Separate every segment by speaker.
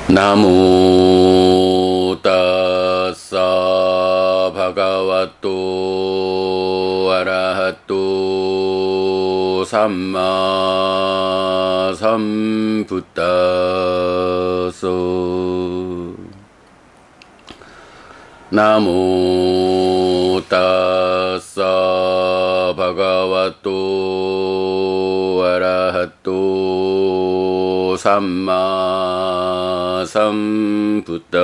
Speaker 1: 나무 따사 바가와또 아라하또 삼마 삼부따소 나무 따사 바가와또 아라하또 삼마 삼부따소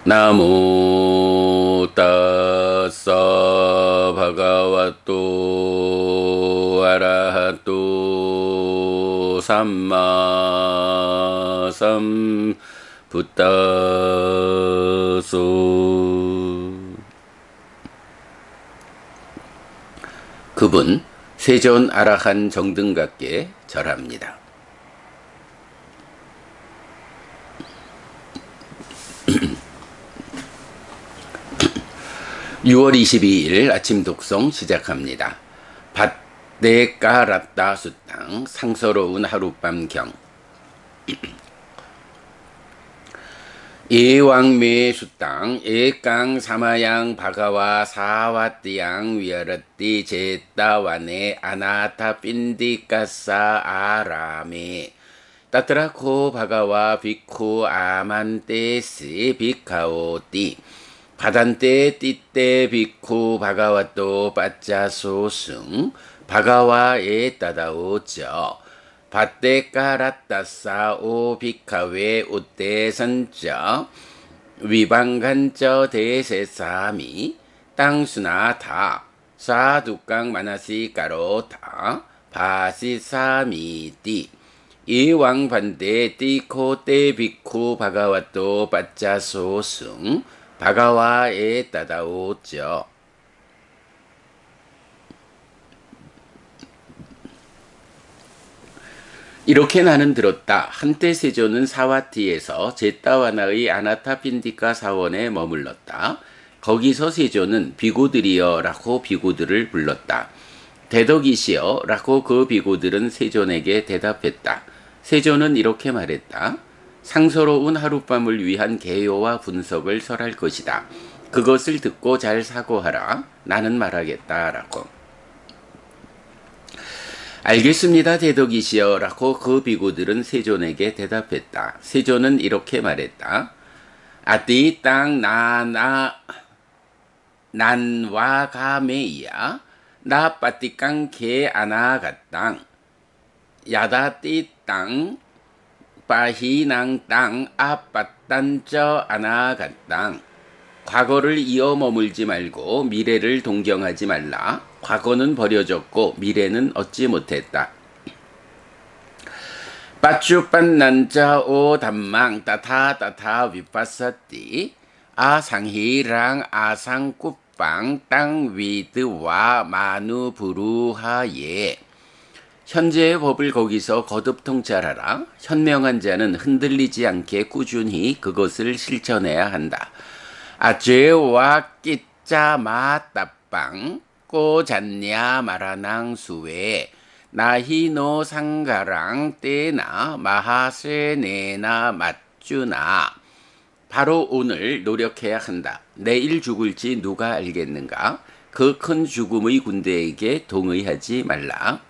Speaker 1: 나무 따사 바가와또 아라하또 삼마 삼부따소. 그분 세존 아라한 정등각께 절합니다. 6월 22일 아침 독송 시작합니다. 밭대까라따 수땅 상서로운 하룻밤경. 예왕매 수땅 예깡 사마양 바가와 사와띠양 위아르띠 제따와네 아나타 핀디까사 아라메 따트라코 바가와 비쿠 아만테시 비카오띠 바단테 띠떼 비쿠 바가와또 빠짜소승 바가와에 따다오쩌 밭대까라따사 오 비카웨 우떼선쩌 위방간쩌 대세사미 땅수나타 사두깡 마나시까로타 바시사미띠 이왕반대 띠코떼 비쿠 바가와또 빠짜소승 바가와에 따다오쩌. 이렇게 나는 들었다. 한때 세존은 사와티에서 제따와나의 아나타핀디카 사원에 머물렀다. 거기서 세존은 비구들이여 라고 비구들을 불렀다. 대덕이시여 라고 그 비구들은 세존에게 대답했다. 세존은 이렇게 말했다. 상서로운 하룻밤을 위한 개요와 분석을 설할 것이다. 그것을 듣고 잘 사고하라. 나는 말하겠다 라고. 알겠습니다 대덕이시여 라고 그 비구들은 세존에게 대답했다. 세존은 이렇게 말했다. 아띠 땅 나나 난와가메이야 나 빠띠깡 개 아나가땅 야다띠 땅 빠히낭 땅 아빠딴쩌 아나가땅. 과거를 이어 머물지 말고 미래를 동경하지 말라. 과거는 버려졌고 미래는 얻지 못했다. 빠쭈빤난자 오 담망 따타따타 위파사띠 아상히랑 아상꾸빵 땅 위드와 마누부루하예. 현재의 법을 거기서 거듭 통찰하라. 현명한 자는 흔들리지 않게 꾸준히 그것을 실천해야 한다. 아죄와 끼짜 마따빵 꼬잔냐 마라낭 수웨 나히노 상가랑 떼나 마하세네나 맞주나. 바로 오늘 노력해야 한다. 내일 죽을지 누가 알겠는가. 그 큰 죽음의 군대에게 동의하지 말라.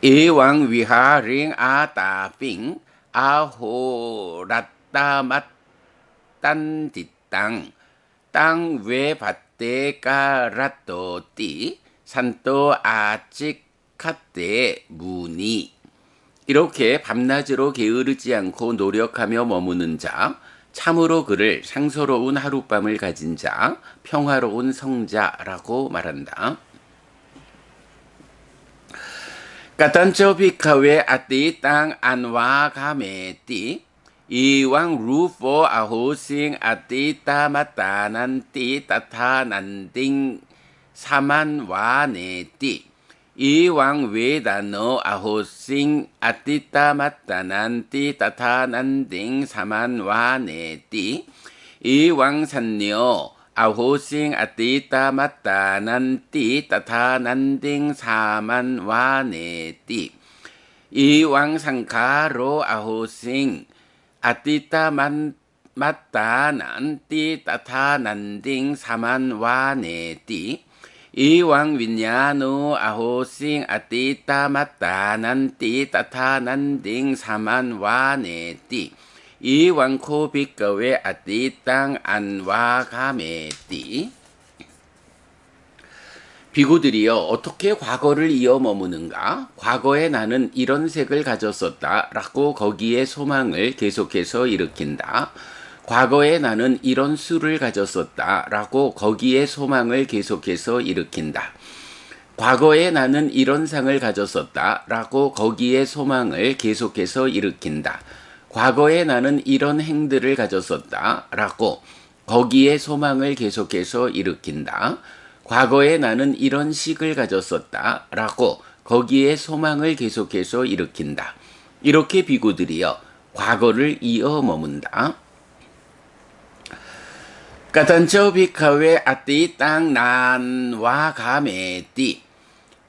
Speaker 1: 예왕 위하링 아따빙 아호라따 맞단 뒷땅 땅 외 밭대까라또띠 산또 아찌카떼 무니. 이렇게 밤낮으로 게으르지 않고 노력하며 머무는 자, 참으로 그를 상서로운 하룻밤을 가진 자, 평화로운 성자라고 말한다. 까탄처 비카웨 아띠 땅 안와 가메띠 이왕 루포 아호싱 아띠 따마따난띠 따타난딩 사만와네띠 이왕 외다노 아호싱 아띠 따마따난띠 따타난딩 사만와네띠 이왕 산녀 아호싱 아띠따 맞다 난띠 따타 난딩 사만 와네띠 이왕 상카로 아호싱 아띠따 맞다 난띠 따타 난딩 사만 와네띠 이왕 윈야노 아호싱 아띠따 맞다 난띠 따타 난딩 사만 와네띠 이왕 코비꺼웨 아띠땅 안와 가메띠 비구들이여 어떻게 과거를 이어 머무는가? 과거에 나는 이런 색을 가졌었다 라고 거기에 소망을 계속해서 일으킨다. 과거에 나는 이런 수를 가졌었다 라고 거기에 소망을 계속해서 일으킨다. 과거에 나는 이런 상을 가졌었다 라고 거기에 소망을 계속해서 일으킨다. 과거에 나는 이런 행들을 가졌었다 라고 거기에 소망을 계속해서 일으킨다. 과거에 나는 이런 식을 가졌었다 라고 거기에 소망을 계속해서 일으킨다. 이렇게 비구들이여 과거를 이어 머문다. 까단처 비카웨 아띠 땅 난와 가메띠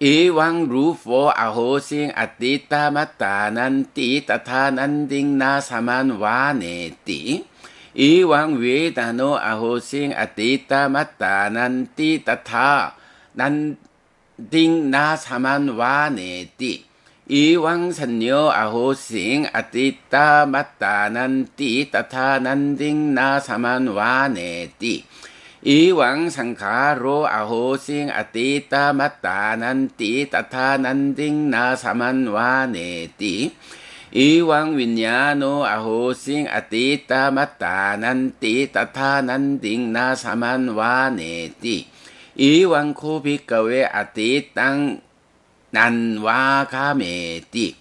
Speaker 1: 이왕 루포 아호싱 아띠따 맞다 난띠 따타 난딩 나사만 와네띠 이왕 외다노 아호싱 아띠따 맞다 난띠 따타 난딩 나사만 와네띠 이왕 산요 아호싱 아띠따 맞다 난띠 따타 난딩 나사만 와네띠 이왕 상카로 아호싱 아띠따 맞다 난띠 따타 난딩 나사만 와네띠 이왕 윈야노 아호싱 아띠따 맞다 난띠 따타 난딩 나사만 와네띠 이왕 코비꺼웨 아띠땅 난와 가메띠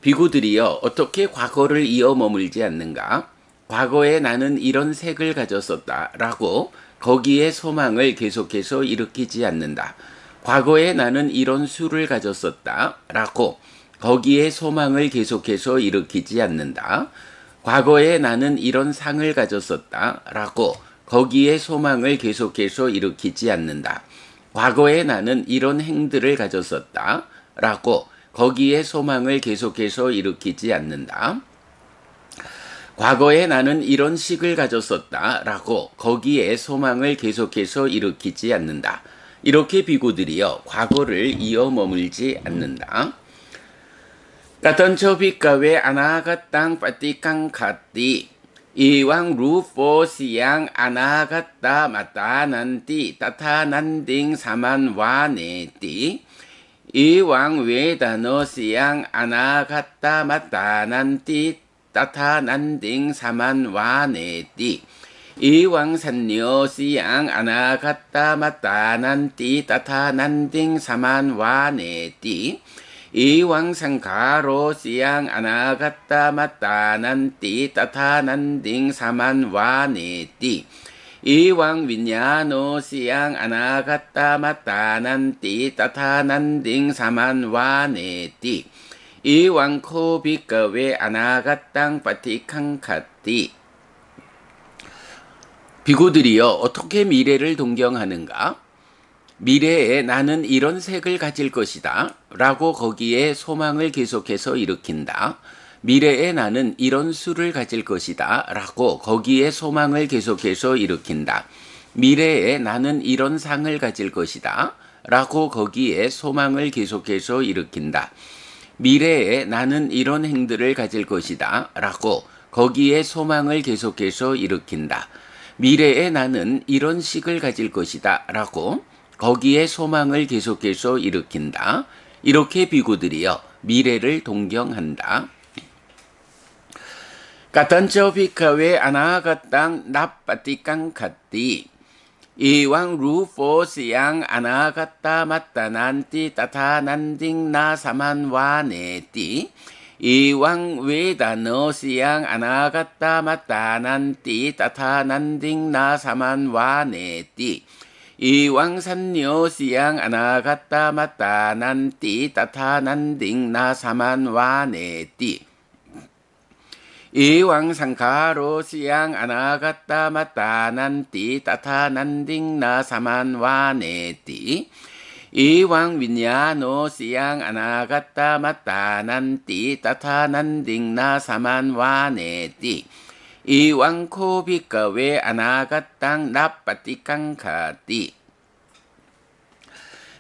Speaker 1: 비구들이여 어떻게 과거를 이어 머물지 않는가? 과거에 나는 이런 색을 가졌었다 라고 거기에 소망을 계속해서 일으키지 않는다. 과거에 나는 이런 수를 가졌었다 라고 거기에 소망을 계속해서 일으키지 않는다. 과거에 나는 이런 상을 가졌었다 라고 거기에 소망을 계속해서 일으키지 않는다. 과거에 나는 이런 행들을 가졌었다 라고 거기에 소망을 계속해서 일으키지 않는다. 과거에 나는 이런 식을 가졌었다 라고 거기에 소망을 계속해서 일으키지 않는다. 이렇게 비구들이여 과거를 이어 머물지 않는다. 까던처 비까웨 아나가땅 빠띠깡 카띠 이왕 루포 시양 아나가따 마따 난띠 따타 난딩 사만 와네띠 이왕 외다노 시양 아나가따 마따 난띠 따타 난딩 사만 와네띠 이왕 산요 시양 아나가따 마따 난띠 따타 난딩 사만 와네띠 이왕 상카로 시양 아나가따 마따 난띠 따타 난딩 사만 와네띠 이왕 윈야노 시양 아나가따 마따 난띠 따타 난딩 사만 와네띠 이왕 코비꺼웨 아나가땅 빠티캉 카띠 비구들이여 어떻게 미래를 동경하는가? 미래에 나는 이런 색을 가질 것이다 라고 거기에 소망을 계속해서 일으킨다. 미래에 나는 이런 수를 가질 것이다 라고 거기에 소망을 계속해서 일으킨다. 미래에 나는 이런 상을 가질 것이다 라고 거기에 소망을 계속해서 일으킨다. 미래에 나는 이런 행들을 가질 것이다 라고 거기에 소망을 계속해서 일으킨다. 미래에 나는 이런 식을 가질 것이다 라고 거기에 소망을 계속해서 일으킨다. 이렇게 비구들이여 미래를 동경한다. 까탄처 비카웨 아나가땅 나빠띠깡 카띠 이왕 루포 시양 아나가따 마따 난띠 따타 난딩 나사만 와네띠 이왕 외다노 시양 아나가따 마따 난띠 따타 난딩 나사만 와네띠 이왕 산요 시양 아나가따 마따 난띠 따타 난딩 나사만 와네띠 이왕 상카로 시양 아나가따 마따 난띠 따타 난딩나 사만와네띠 이왕 윈야노 시양 아나가따 마따 난띠 따타 난딩나 사만와네띠 이왕 코비까웨 아나가땅 나빠띠깡카띠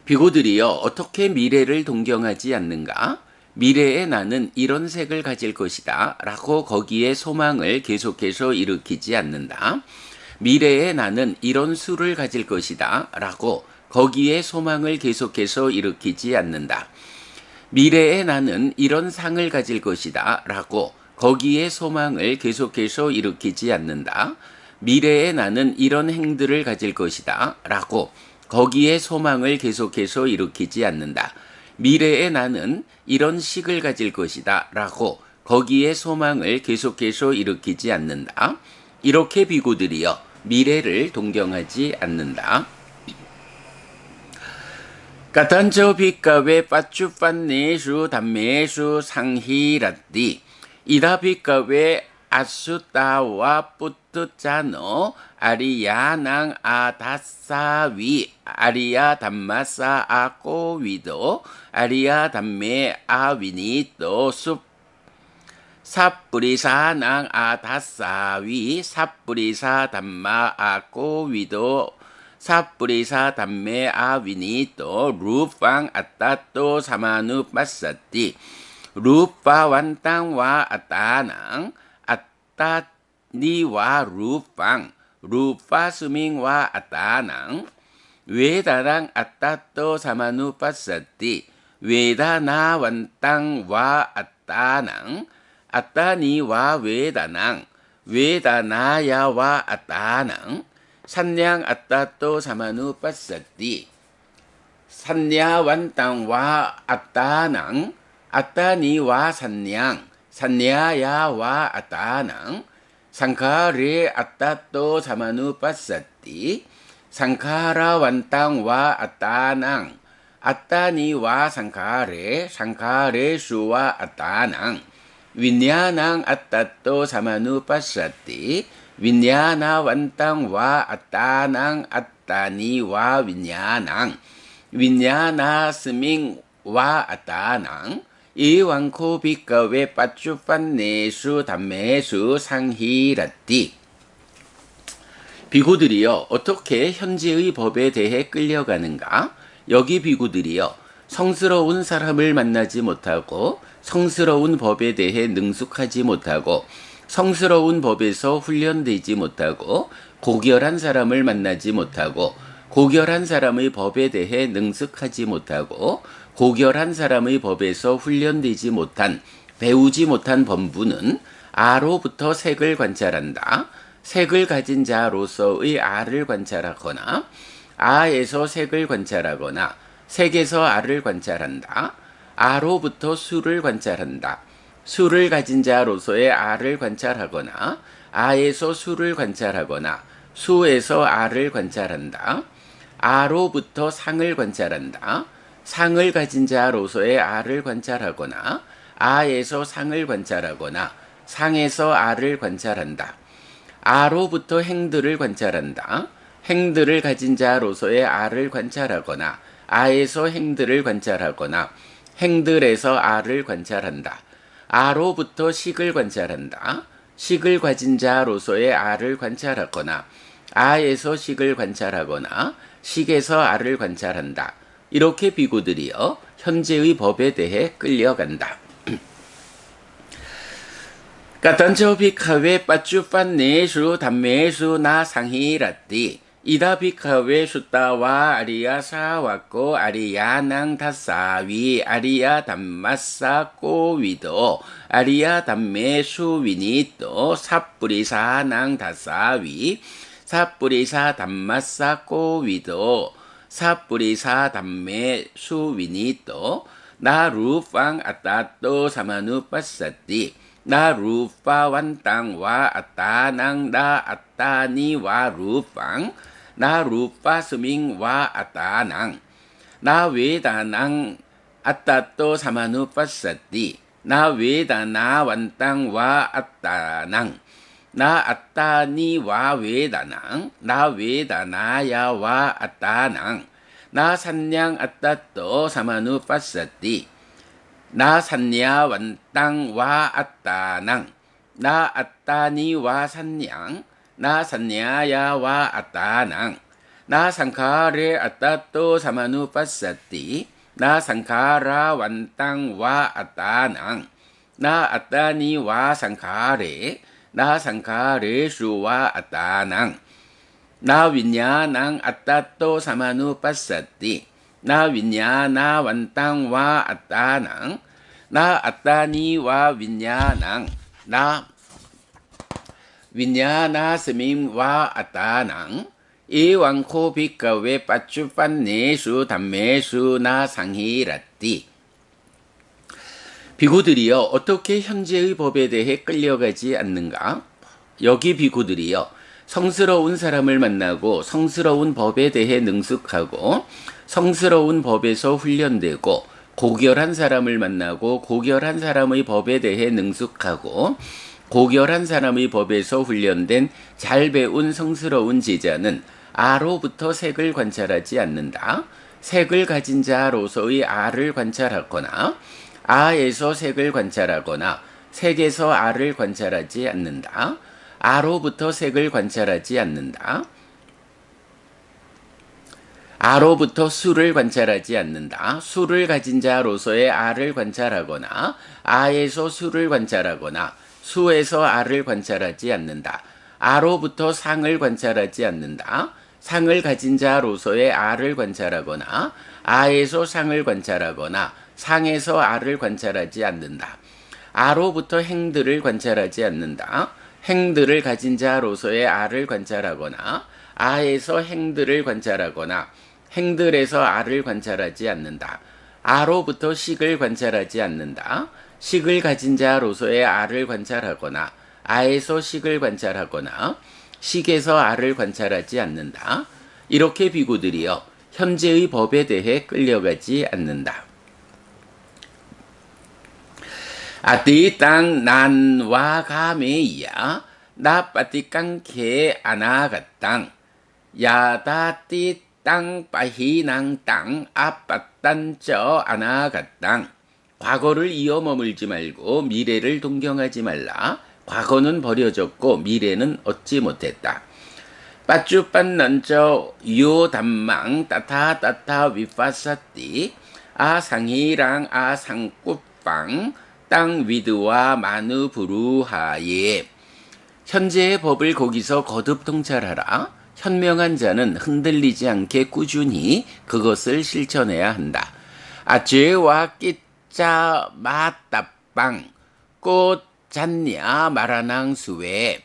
Speaker 1: 비고들이여 어떻게 미래를 동경하지 않는가? 미래의 나는 이런 색을 가질 것이다 라고 거기에 소망을 계속해서 일으키지 않는다. 미래의 나는 이런 수를 가질 것이다 라고 거기에 소망을 계속해서 일으키지 않는다. 미래의 나는 이런 상을 가질 것이다 라고 거기에 소망을 계속해서 일으키지 않는다. 미래의 나는 이런 행들을 가질 것이다 라고 거기에 소망을 계속해서 일으키지 않는다. 미래의 나는 이런 식을 가질 것이다 라고 거기에 소망을 계속해서 일으키지 않는다. 이렇게 비구들이여 미래를 동경하지 않는다. 까탄저 비가웨 빠쭈빤네수 담메수 상히라띠 이다 비가웨 아수따와 뿌뚜짜노 아리야낭 아다사위 아리야 담마사 아꼬위도 아리야 담메 아위니또 숲 삽뿌리사낭 아다사위 삽뿌리사 담마 아꼬위도 삽뿌리사 담메 아위니또 루팡 아따또 사마누 빠사띠 루파 완땅와 아따낭 아따니와 루팡 루파 스밍와 아따낭 외다랑 아따또 사마누 빠사띠 외다나 완땅와 아따낭 아따니와 외다낭 외다나야와 아따낭 산냥 아따또 사마누 빠사띠 산냐 완땅와 아따낭 아따니와 산냥 산냐야와 아따낭 상카레 아따또 사마누 빠사띠 상카라 완땅와 아따낭 아따니와 상카레 상카레 수와 아따낭 윈야낭 아따또 사마누 빠사띠 윈야나 완땅와 아따낭 아따니와 윈야낭 윈야나 스밍와 아따낭 이왕코 비가웨 빠쭈빤네수 담메수 상히라띠 비구들이여 어떻게 현재의 법에 대해 끌려가는가? 여기 비구들이여 성스러운 사람을 만나지 못하고 성스러운 법에 대해 능숙하지 못하고 성스러운 법에서 훈련되지 못하고 고결한 사람을 만나지 못하고 고결한 사람의 법에 대해 능숙하지 못하고 고결한 사람의 법에서 훈련되지 못한 배우지 못한 범부는 아로부터 색을 관찰한다. 색을 가진 자로서의 아를 관찰하거나 아에서 색을 관찰하거나 색에서 아를 관찰한다. 아로부터 수를 관찰한다. 수를 가진 자로서의 아를 관찰하거나 아에서 수를 관찰하거나 수에서 아를 관찰한다. 아로부터 상을 관찰한다. 상을 가진 자로서의 아를 관찰하거나 아에서 상을 관찰하거나 상에서 아를 관찰한다. 아로부터 행들을 관찰한다. 행들을 가진 자로서의 아를 관찰하거나 아에서 행들을 관찰하거나 행들에서 아를 관찰한다. 아로부터 식을 관찰한다. 식을 가진 자로서의 아를 관찰하거나 아에서 식을 관찰하거나 식에서 아를 관찰한다. 이렇게 비구들이여 현재의 법에 대해 끌려간다. 까탄저 비카웨 빠쭈빤네수 담메수 나 상히라띠 이다 비카웨 숫다와 아리야 사왔고 아리야낭 다사위 아리야 담마사 꼬위도 아리야 담메수 위니또 삽뿌리사낭 다사위 삽뿌리사 담마사 꼬위도 삽뿌리사 담메수 위니또 나 루팡 아따또 사마누 빠사띠 나 루파 완땅와 아따낭 나 아따니와 루팡 나 루파 스밍와 아따낭 나 외다낭 아따또 사마누 빠사띠 나 웨다나 완땅 와 아따낭 나 아따니 와 웨다낭 나 웨다나야 와 아따낭 나 산냥 아따또 사마누 파사띠 나 산야 완땅 와 아따낭 나 아따니 와 산냥 나 산야야 와 아따낭 나 상카레 아따또 사마누 파사띠 나 상카라 완땅 와 아따낭 나 아따니 와 상카레 나 상카레 슈와 아따낭 나 윈야낭 아따또 사마누 파사띠 나 윈야나 완땅 와 아따낭 나 아따니 와 윈야낭 나 윈야나 스밈 와 아따낭 이왕코 비카웨 빠쭈빤네수 담메수 나 상히라띠 비구들이여 어떻게 현재의 법에 대해 끌려가지 않는가? 여기 비구들이여 성스러운 사람을 만나고 성스러운 법에 대해 능숙하고 성스러운 법에서 훈련되고 고결한 사람을 만나고 고결한 사람의 법에 대해 능숙하고 고결한 사람의 법에서 훈련된 잘 배운 성스러운 제자는 아로부터 색을 관찰하지 않는다. 색을 가진 자로서의 아를 관찰하거나 아에서 색을 관찰하거나 색에서 아를 관찰하지 않는다. 아로부터 색을 관찰하지 않는다. 아로부터 수를 관찰하지 않는다. 수를 가진 자로서의 아를 관찰하거나 아에서 수를 관찰하거나 수에서 아를 관찰하지 않는다. 아로부터 상을 관찰하지 않는다. 상을 가진 자로서의 아를 관찰하거나 아에서 상을 관찰하거나 상에서 아를 관찰하지 않는다. 아로부터 행들을 관찰하지 않는다. 행들을 가진 자로서의 아를 관찰하거나 아에서 행들을 관찰하거나 행들에서 아를 관찰하지 않는다. 아로부터 식을 관찰하지 않는다. 식을 가진 자로서의 아를 관찰하거나 아에서 식을 관찰하거나 식에서 아를 관찰하지 않는다. 이렇게 비구들이여 현재의 법에 대해 끌려가지 않는다. 아띠땅 난와 가메이야 나 빠띠깡케 아나가땅 야다띠 땅 빠히낭 땅 아빠딴저 아나가땅 과거를 이어 머물지 말고 미래를 동경하지 말라. 과거는 버려졌고 미래는 얻지 못했다. 빠쭈빤난저 요담망 따타따타 위파사띠 아상이랑 아상꾸빵 땅 위드와 마누 부루하예 현재의 법을 거기서 거듭 통찰하라. 현명한 자는 흔들리지 않게 꾸준히 그것을 실천해야 한다. 아죄와 끼짜 마따빵 꽃 잤냐 마라낭 수에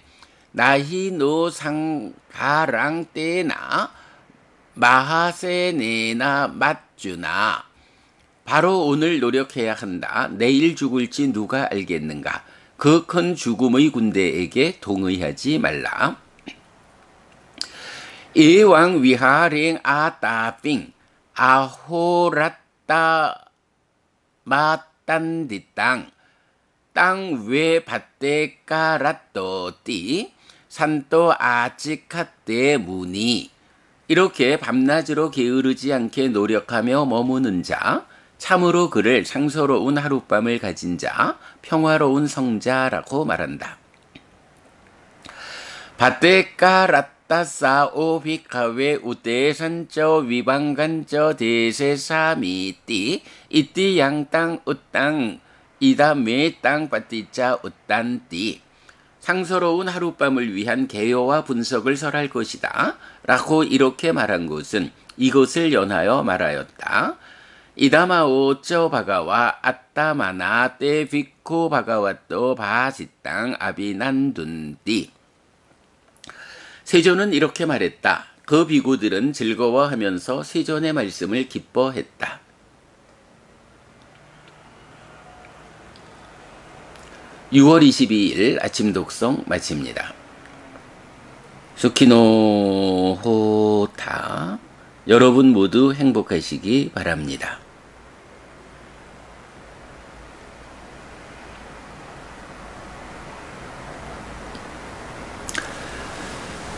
Speaker 1: 나히노 상가랑 때나 마하세네나 맞주나 바로 오늘 노력해야 한다. 내일 죽을지 누가 알겠는가. 그 큰 죽음의 군대에게 동의하지 말라. 이왕 위하랭 아따빙 아호라따 마딴디땅 땅 외 밭대 까라또띠 산또 아치카떼 무니 이렇게 밤낮으로 게으르지 않게 노력하며 머무는 자 참으로 그를 상서로운 하룻밤을 가진 자 평화로운 성자라고 말한다. 밭대 까라따사 오비카웨 우대산저 위방간저 대세사미띠 이띠 양땅 우땅 이다메 땅 빠띠자 웃단띠 상서로운 하룻밤을 위한 개요와 분석을 설할 것이다. 라고 이렇게 말한 것은 이것을 연하여 말하였다. 이다마오 쩌 바가와 아따마나 떼 비코 바가와또 바시땅 아비난둔띠 세존은 이렇게 말했다. 그 비구들은 즐거워하면서 세존의 말씀을 기뻐했다. 6월 22일 아침 독송 마칩니다. 수키노 호타 여러분 모두 행복하시기 바랍니다.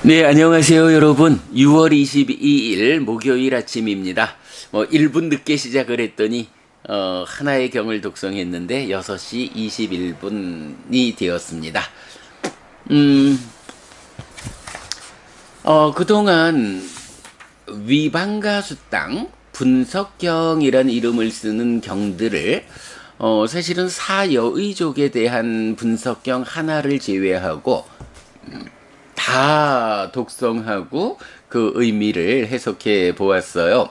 Speaker 1: 네, 안녕하세요, 여러분. 6월 22일 목요일 아침입니다. 1분 늦게 시작을 했더니, 하나의 경을 독송했는데, 6시 21분이 되었습니다. 그동안 위반가수땅, 분석경이란 이름을 쓰는 경들을, 사실은 사여의족에 대한 분석경 하나를 제외하고, 다 독성하고 그 의미를 해석해 보았어요.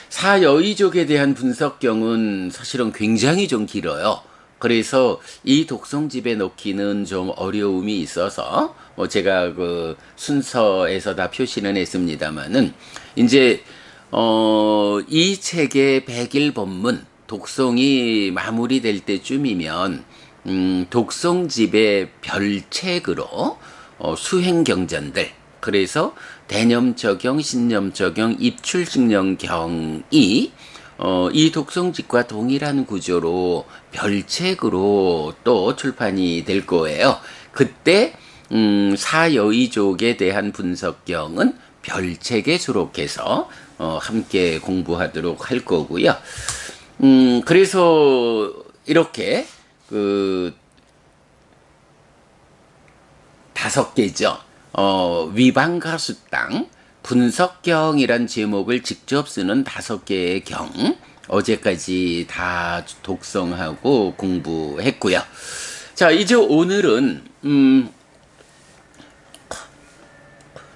Speaker 1: 사여의족에 대한 분석경은 사실은 굉장히 좀 길어요. 그래서 이 독성집에 넣기는 좀 어려움이 있어서 제가 그 순서에서 다 표시는 했습니다만은 이제 이 책의 100일 본문 독송이 마무리될 때쯤이면 독송집의 별책으로 수행경전들, 그래서 대념적용, 신념적용, 입출직령경이 이 독송집과 동일한 구조로 별책으로 또 출판이 될 거예요. 그때 사여의족에 대한 분석경은 별책에 수록해서 함께 공부하도록 할 거고요. 그래서 이렇게 그 5개죠. 위반가수땅, 분석경이란 제목을 직접 쓰는 5개의 경, 어제까지 다 독성하고 공부했고요. 자, 이제 오늘은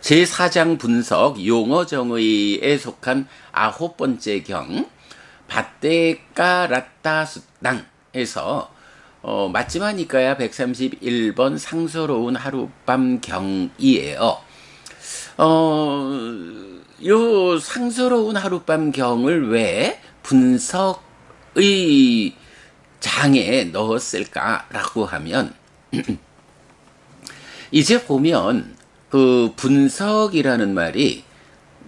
Speaker 1: 제4장 분석 용어정의에 속한 9번째 경, 바떼까라따수땅에서 맞지마니까야 131번 상서로운 하룻밤 경이에요. 요 상서로운 하룻밤 경을 왜 분석의 장에 넣었을까라고 하면 이제 보면 그 분석이라는 말이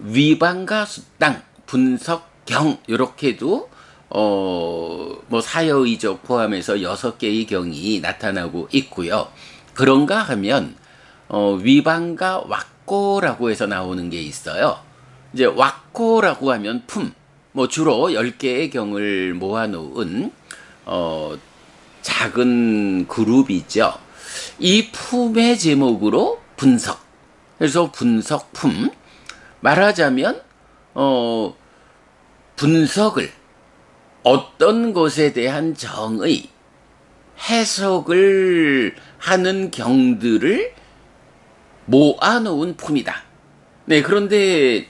Speaker 1: 위반과 수땅, 분석경 이렇게도 사여의족 포함해서 6개의 경이 나타나고 있고요. 그런가 하면 위반과 왁고라고 해서 나오는 게 있어요. 이제 왁고라고 하면 품, 주로 10개의 경을 모아놓은 작은 그룹이죠. 이 품의 제목으로 분석, 그래서 분석품, 말하자면 분석을 어떤 것에 대한 정의, 해석을 하는 경들을 모아놓은 품이다. 네, 그런데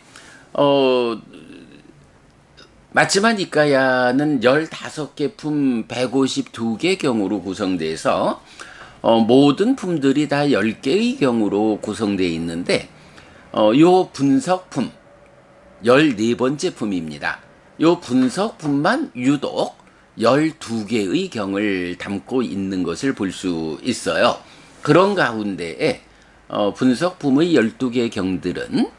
Speaker 1: 맞지마니까야는 15개 품 152개 경으로 구성돼서 모든 품들이 다 10개의 경으로 구성되어 있는데 요 분석품 14번째 품입니다. 요 분석품만 유독 12개의 경을 담고 있는 것을 볼 수 있어요. 그런 가운데에 분석품의 12개 경들은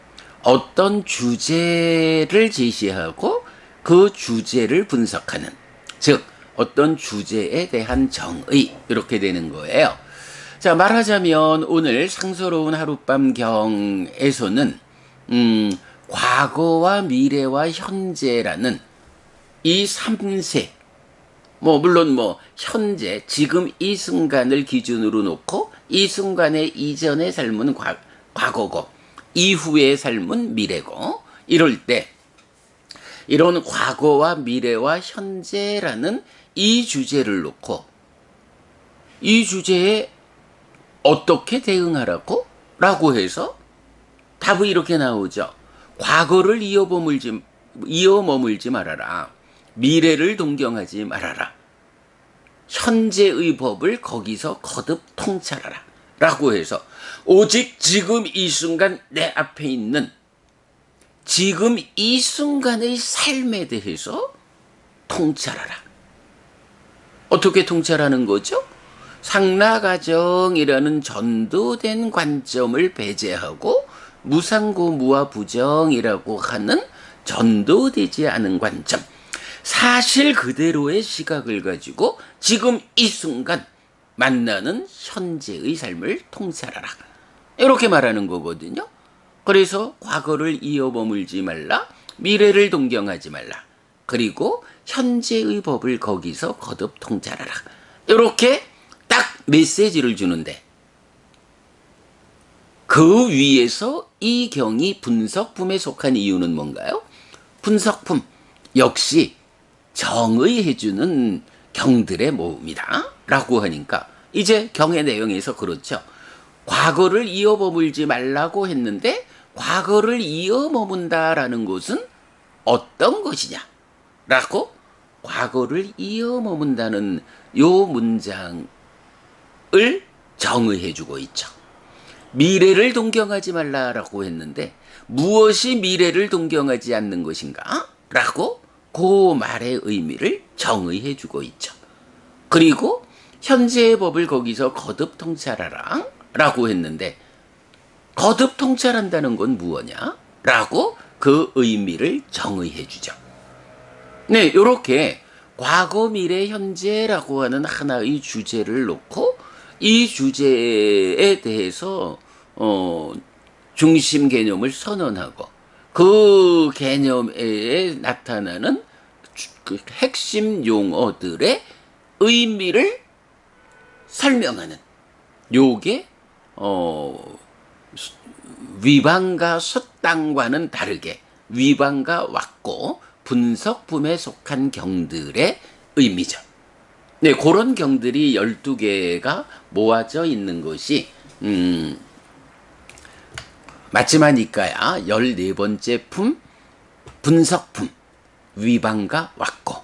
Speaker 1: 어떤 주제를 제시하고 그 주제를 분석하는, 즉 어떤 주제에 대한 정의, 이렇게 되는 거예요. 자, 말하자면 오늘 상서로운 하룻밤 경에서는 과거와 미래와 현재라는 이 3세, 물론 현재, 지금 이 순간을 기준으로 놓고 이 순간의 이전의 삶은 과거고 이후의 삶은 미래고, 이럴 때 이런 과거와 미래와 현재라는 이 주제를 놓고 이 주제에 어떻게 대응하라고? 라고 해서 답이 이렇게 나오죠. 과거를 이어머물지 말아라. 미래를 동경하지 말아라. 현재의 법을 거기서 거듭 통찰하라. 라고 해서 오직 지금 이 순간 내 앞에 있는 지금 이 순간의 삶에 대해서 통찰하라. 어떻게 통찰하는 거죠? 상라가정이라는 전도된 관점을 배제하고 무상고 무아부정이라고 하는 전도되지 않은 관점, 사실 그대로의 시각을 가지고 지금 이 순간 만나는 현재의 삶을 통찰하라. 이렇게 말하는 거거든요. 그래서 과거를 이어머물지 말라, 미래를 동경하지 말라, 그리고 현재의 법을 거기서 거듭 통찰하라. 이렇게 딱 메시지를 주는데, 그 위에서 이 경이 분석품에 속한 이유는 뭔가요? 분석품 역시 정의해주는 경들의 모음이다 라고 하니까, 이제 경의 내용에서 그렇죠. 과거를 이어머물지 말라고 했는데 과거를 이어머문다라는 것은 어떤 것이냐 라고, 과거를 이어머문다는 요 문장을 정의해주고 있죠. 미래를 동경하지 말라라고 했는데 무엇이 미래를 동경하지 않는 것인가? 라고 그 말의 의미를 정의해주고 있죠. 그리고 현재의 법을 거기서 거듭 통찰하라 라고 했는데, 거듭 통찰한다는 건 무엇냐? 라고 그 의미를 정의해주죠. 네, 이렇게 과거, 미래, 현재라고 하는 하나의 주제를 놓고 이 주제에 대해서 중심 개념을 선언하고, 그 개념에 나타나는 그 핵심 용어들의 의미를 설명하는, 요게 위반과 숫당과는 다르게 위반과 왔고 분석품에 속한 경들의 의미죠. 네, 그런 경들이 12개가 모아져 있는 것이 마지막이니까야 14번째 품, 분석품, 위반과 왔고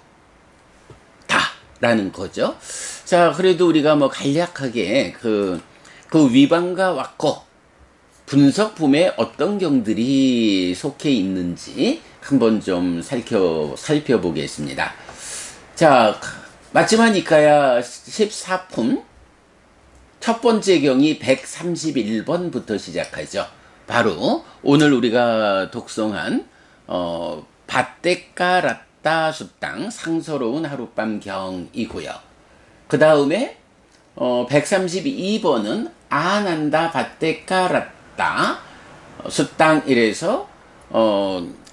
Speaker 1: 다라는 거죠. 자, 그래도 우리가 뭐 간략하게 그 위반과 왔고 분석품에 어떤 경들이 속해 있는지 한번 좀 살펴보겠습니다. 자, 마지막이니까야 14품 첫 번째 경이 131번부터 시작하죠. 바로 오늘 우리가 독송한 바떼까라따 숫당 상서로운 하룻밤 경이고요. 그 다음에 132번은 아난다 바떼까라따 숫당 1에서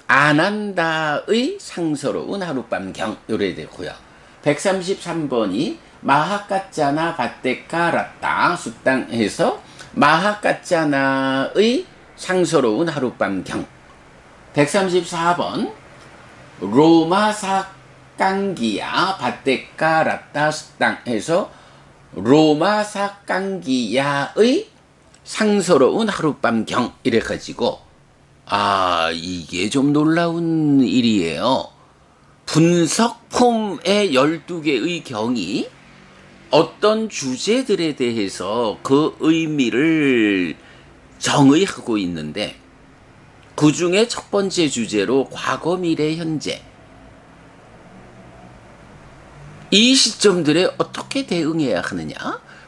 Speaker 1: 아난다의 상서로운 하룻밤 경 요래 되고요. 133번이 마하까짜나 바떼까라따 숫당에서 마하까짜나의 상서로운 하룻밤 경. 134번 로마사깡기야 바떼까라따 숫당에서 로마사깡기야의 상서로운 하룻밤 경 이래 가지고, 이게 좀 놀라운 일이에요. 분석품의 12개의 경이 어떤 주제들에 대해서 그 의미를 정의하고 있는데, 그 중에 첫 번째 주제로 과거, 미래, 현재 이 시점들에 어떻게 대응해야 하느냐?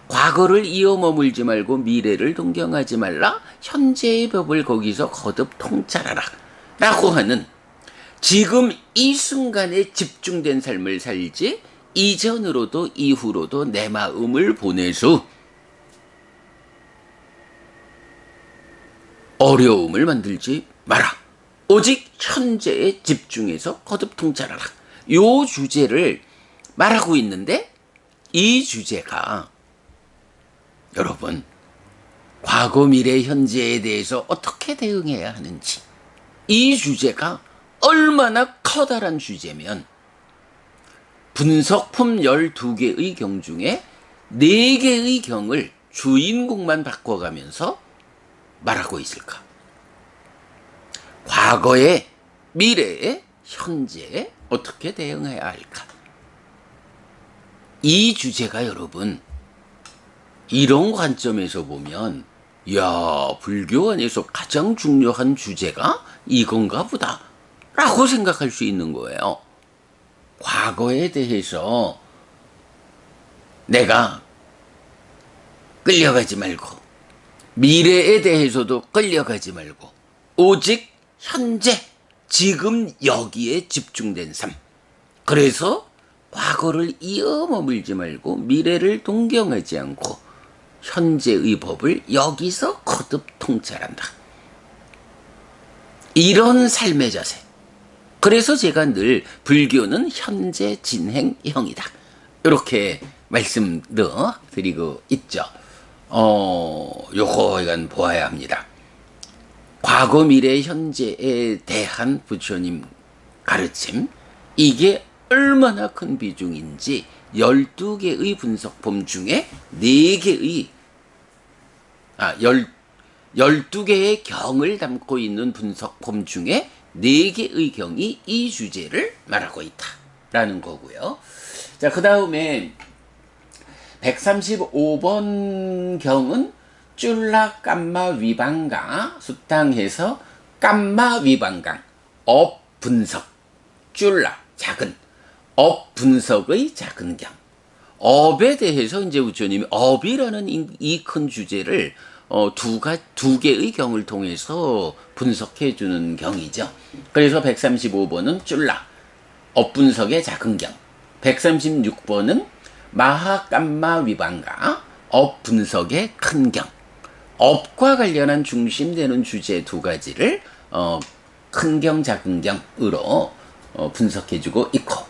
Speaker 1: 과거를 이어머물지 말고 미래를 동경하지 말라, 현재의 법을 거기서 거듭 통찰하라 라고 하는, 지금 이 순간에 집중된 삶을 살지 이전으로도 이후로도 내 마음을 보내수 어려움을 만들지 마라. 오직 현재에 집중해서 거듭 통찰하라. 요 주제를 말하고 있는데, 이 주제가 여러분 과거, 미래, 현재에 대해서 어떻게 대응해야 하는지, 이 주제가 얼마나 커다란 주제면 분석품 12개의 경 중에 4개의 경을 주인공만 바꿔가면서 말하고 있을까? 과거에, 미래에, 현재에 어떻게 대응해야 할까? 이 주제가 여러분, 이런 관점에서 보면, 불교 안에서 가장 중요한 주제가 이건가 보다 라고 생각할 수 있는 거예요. 과거에 대해서 내가 끌려가지 말고, 미래에 대해서도 끌려가지 말고, 오직 현재, 지금 여기에 집중된 삶. 그래서 과거를 이어머물지 말고 미래를 동경하지 않고 현재의 법을 여기서 거듭 통찰한다. 이런 삶의 자세. 그래서 제가 늘 불교는 현재 진행형이다. 이렇게 말씀도 드리고 있죠. 요거 이건 보아야 합니다. 과거, 미래, 현재에 대한 부처님 가르침, 이게 얼마나 큰 비중인지 12개의 분석법 중에 12개의 경을 담고 있는 분석법 중에 4개의 경이 이 주제를 말하고 있다라는 거고요. 자, 그 다음에 135번 경은 쫄라 깜마 위방가 수탕해서 깜마 위방강 업 분석, 쫄라 작은 업 분석의 작은 경. 업에 대해서 이제 부처님이 업이라는 이 큰 주제를 두 개의 경을 통해서 분석해 주는 경이죠. 그래서 135번은 쫄라 업 분석의 작은 경, 136번은 마하깜마 위방가 업 분석의 큰 경. 업과 관련한 중심되는 주제 두 가지를 큰 경, 작은 경으로 분석해주고 있고,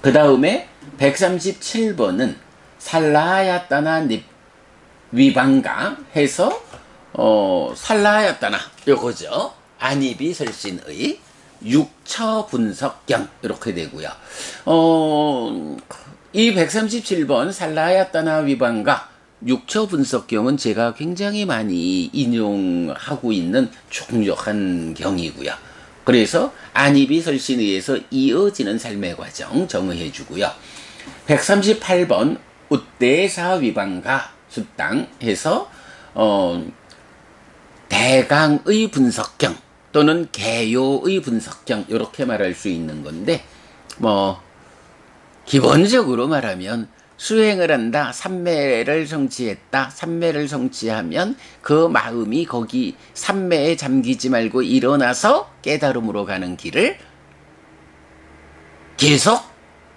Speaker 1: 그 다음에 137번은 살라야따나 위방가 해서 살라야따나 요거죠. 안입이 설신의 육처 분석경 이렇게 되고요. 이 137번 살라야따나 위방가 육처 분석경은 제가 굉장히 많이 인용하고 있는 중요한 경이고요. 그래서 안입이 설신의에서 이어지는 삶의 과정 정의해 주고요. 138번 우대사 위방가 수땅 해서 대강의 분석경 또는 개요의 분석경 이렇게 말할 수 있는 건데, 기본적으로 말하면 수행을 한다, 삼매를 성취했다, 삼매를 성취하면 그 마음이 거기 삼매에 잠기지 말고 일어나서 깨달음으로 가는 길을 계속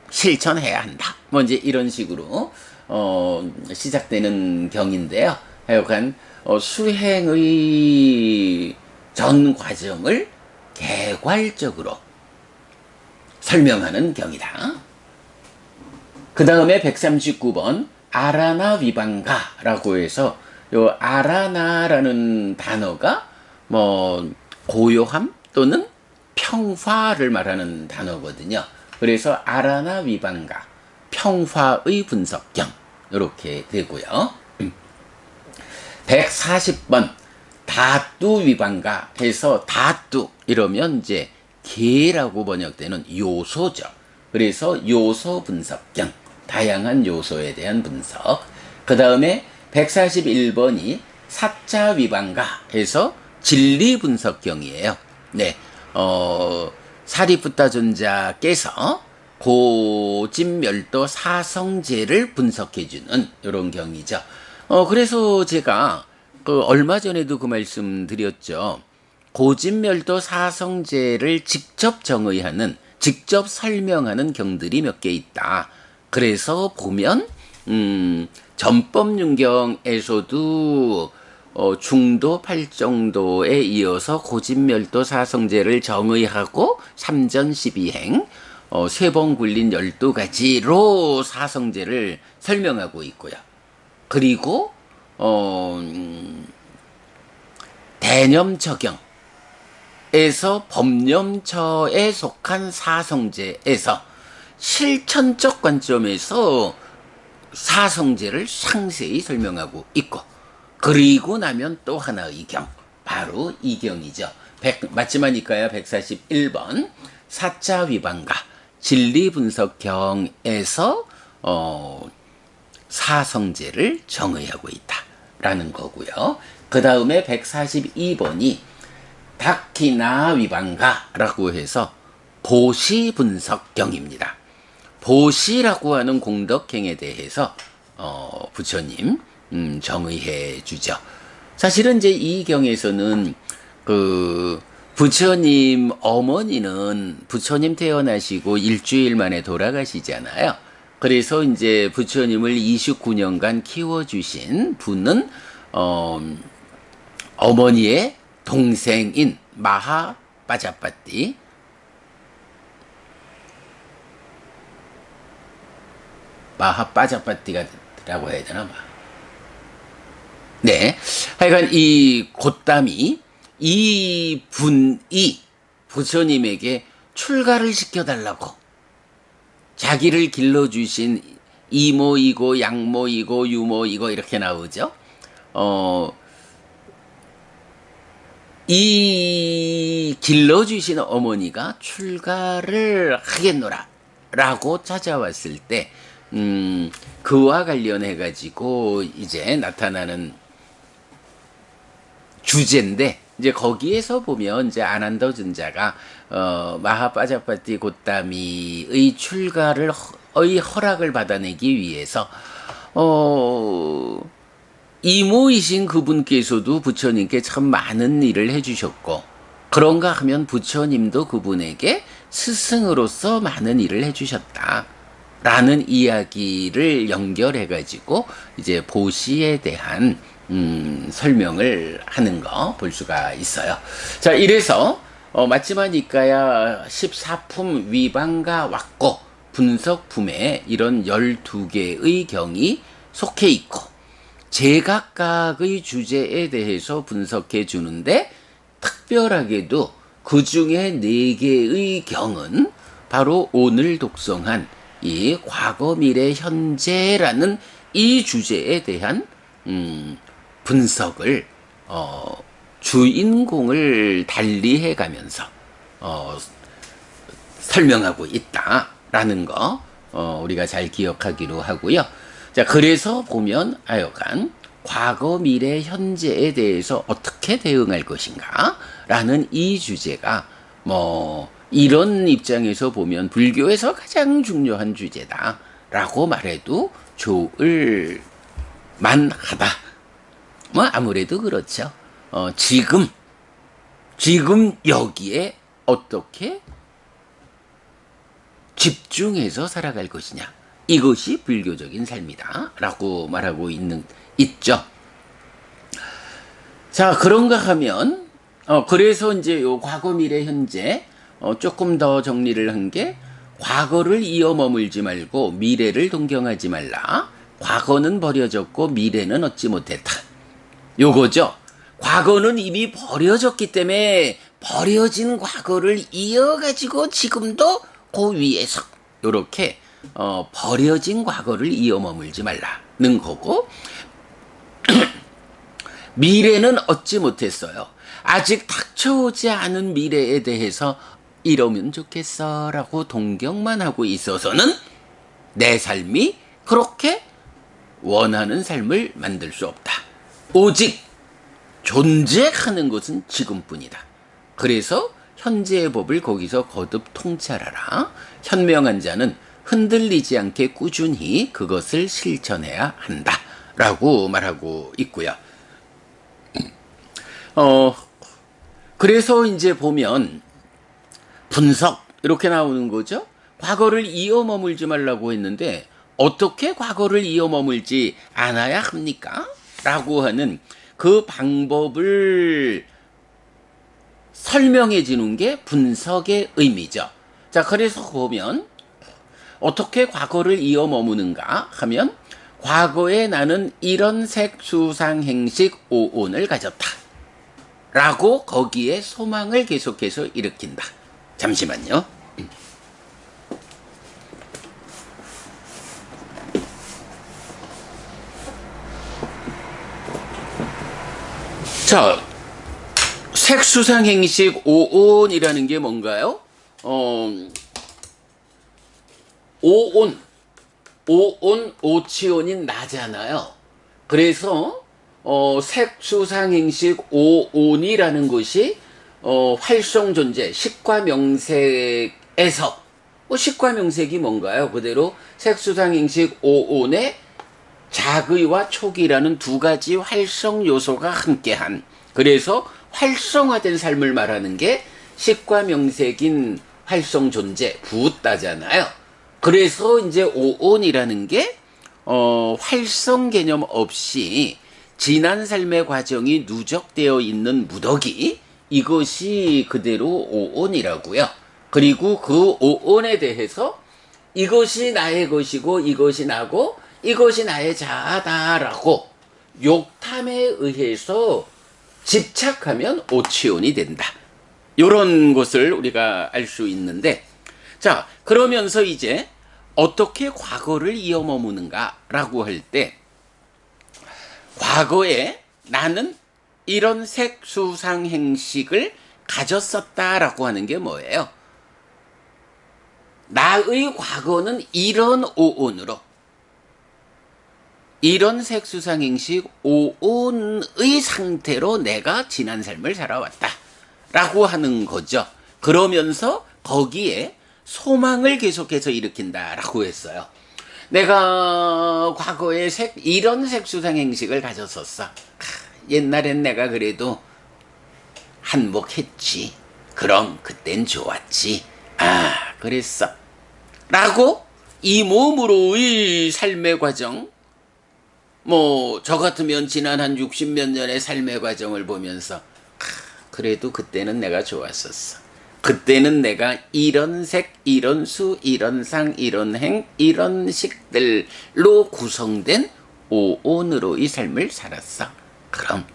Speaker 1: 실천해야 한다. 이제 이런 식으로 시작되는 경인데요. 하여간 수행의 전 과정을 개괄적으로 설명하는 경이다. 그 다음에 139번 아라나 위방가라고 해서 요 아라나라는 단어가 고요함 또는 평화를 말하는 단어거든요. 그래서 아라나 위방가 평화의 분석경 이렇게 되고요. 140번 다뚜 위방가 해서 다뚜 이러면 이제 개라고 번역되는 요소죠. 그래서 요소 분석경, 다양한 요소에 대한 분석. 그 다음에 141번이 사자 위방가 해서 진리 분석경이에요. 네, 사리푸타 존자께서 고진멸도 사성제를 분석해주는 이런 경이죠. 그래서 제가 얼마 전에도 그 말씀 드렸죠. 고진멸도 사성제를 직접 정의하는, 직접 설명하는 경들이 몇 개 있다. 그래서 보면 전법윤경에서도 중도 팔정도에 이어서 고진멸도 사성제를 정의하고 삼전 12행 세 번 굴린 12가지로 사성제를 설명하고 있고요. 그리고 대념처경에서 법념처에 속한 사성제에서 실천적 관점에서 사성제를 상세히 설명하고 있고, 그리고 나면 또 하나의 경, 바로 이 경이죠. 맞지마니까요. 141번 사자 위방가 진리분석경에서 사성제를 정의하고 있다라는 거고요. 그 다음에 142번이 다키나 위방가라고 해서 보시분석경입니다. 보시라고 하는 공덕행에 대해서 부처님 정의해 주죠. 사실은 이제 이 경에서는 부처님 어머니는 부처님 태어나시고 일주일 만에 돌아가시잖아요. 그래서 이제 부처님을 29년간 키워주신 분은 어머니의 동생인 마하 빠자빠띠, 마하 빠자빠띠가라고 해야 되나? 네. 하여간 이 곶담이 이 분이 부처님에게 출가를 시켜달라고 자기를 길러주신 이모이고 양모이고 유모이고 이렇게 나오죠. 이 길러주신 어머니가 출가를 하겠노라 라고 찾아왔을 때 그와 관련해 가지고 이제 나타나는 주제인데, 이제 거기에서 보면 이제 아난더尊자가 마하빠자빠티 곶다미의 출가를 허락을 받아내기 위해서 이모이신 그분께서도 부처님께 참 많은 일을 해주셨고, 그런가 하면 부처님도 그분에게 스승으로서 많은 일을 해주셨다 라는 이야기를 연결해 가지고 이제 보시에 대한 설명을 하는 거 볼 수가 있어요. 자, 이래서 마치마니까야 14품 위반가 왔고 분석품에 이런 12개의 경이 속해 있고, 제각각의 주제에 대해서 분석해 주는데, 특별하게도 그 중에 4개의 경은 바로 오늘 독송한 이 과거, 미래, 현재라는 이 주제에 대한 분석을 주인공을 달리해 가면서 설명하고 있다라는 거 우리가 잘 기억하기로 하고요. 자, 그래서 보면 하여간 과거, 미래, 현재에 대해서 어떻게 대응할 것인가 라는 이 주제가 이런 입장에서 보면 불교에서 가장 중요한 주제다라고 말해도 좋을 만하다. 아무래도 그렇죠. 지금 여기에 어떻게 집중해서 살아갈 것이냐, 이것이 불교적인 삶이다 라고 말하고 있죠. 자, 그런가 하면 그래서 이제 요 과거, 미래, 현재 조금 더 정리를 한 게, 과거를 이어 머물지 말고 미래를 동경하지 말라. 과거는 버려졌고 미래는 얻지 못했다. 요거죠. 과거는 이미 버려졌기 때문에 버려진 과거를 이어가지고 지금도 그 위에서 요렇게 버려진 과거를 이어 머물지 말라는 거고, 미래는 얻지 못했어요. 아직 닥쳐오지 않은 미래에 대해서 이러면 좋겠어 라고 동경만 하고 있어서는 내 삶이 그렇게 원하는 삶을 만들 수 없다. 오직 존재하는 것은 지금뿐이다. 그래서 현재의 법을 거기서 거듭 통찰하라. 현명한 자는 흔들리지 않게 꾸준히 그것을 실천해야 한다 라고 말하고 있고요. 그래서 이제 보면 분석 이렇게 나오는 거죠. 과거를 이어 머물지 말라고 했는데 어떻게 과거를 이어 머물지 않아야 합니까? 라고 하는 그 방법을 설명해 주는 게 분석의 의미죠. 자, 그래서 보면 어떻게 과거를 이어 머무는가 하면, 과거에 나는 이런 색수상 행식 오온을 가졌다 라고 거기에 소망을 계속해서 일으킨다. 잠시만요. 자, 색수상 행식 오온이라는 게 뭔가요? 오온, 오치온인 나잖아요. 그래서 색수상 행식 오온이라는 것이 활성존재, 식과명색에서 식과명색이 뭔가요? 그대로 색수상 행식 오온의 작의와 촉이라는 두 가지 활성 요소가 함께한, 그래서 활성화된 삶을 말하는 게 식과명색인 활성존재, 부따잖아요. 그래서 이제 오온이라는 게 활성 개념 없이 지난 삶의 과정이 누적되어 있는 무더기, 이것이 그대로 오온이라고요. 그리고 그 오온에 대해서 이것이 나의 것이고 이것이 나고 이것이 나의 자아다라고 욕탐에 의해서 집착하면 오치온이 된다. 이런 것을 우리가 알 수 있는데, 자, 그러면서 이제 어떻게 과거를 이어머무는가라고 할 때, 과거에 나는 이런 색수상 행식을 가졌었다라고 하는 게 뭐예요? 나의 과거는 이런 오온으로, 이런 색수상 행식 오온의 상태로 내가 지난 삶을 살아왔다 라고 하는 거죠. 그러면서 거기에 소망을 계속해서 일으킨다 라고 했어요. 내가 과거에 이런 색수상 행식을 가졌었어. 옛날엔 내가 그래도 한몫했지. 그럼 그땐 좋았지. 그랬어. 라고 이 몸으로의 삶의 과정, 저 같으면 지난 한 60몇 년의 삶의 과정을 보면서 그래도 그때는 내가 좋았었어. 그때는 내가 이런 색, 이런 수, 이런 상, 이런 행, 이런 식들로 구성된 오온으로의 삶을 살았어. 그럼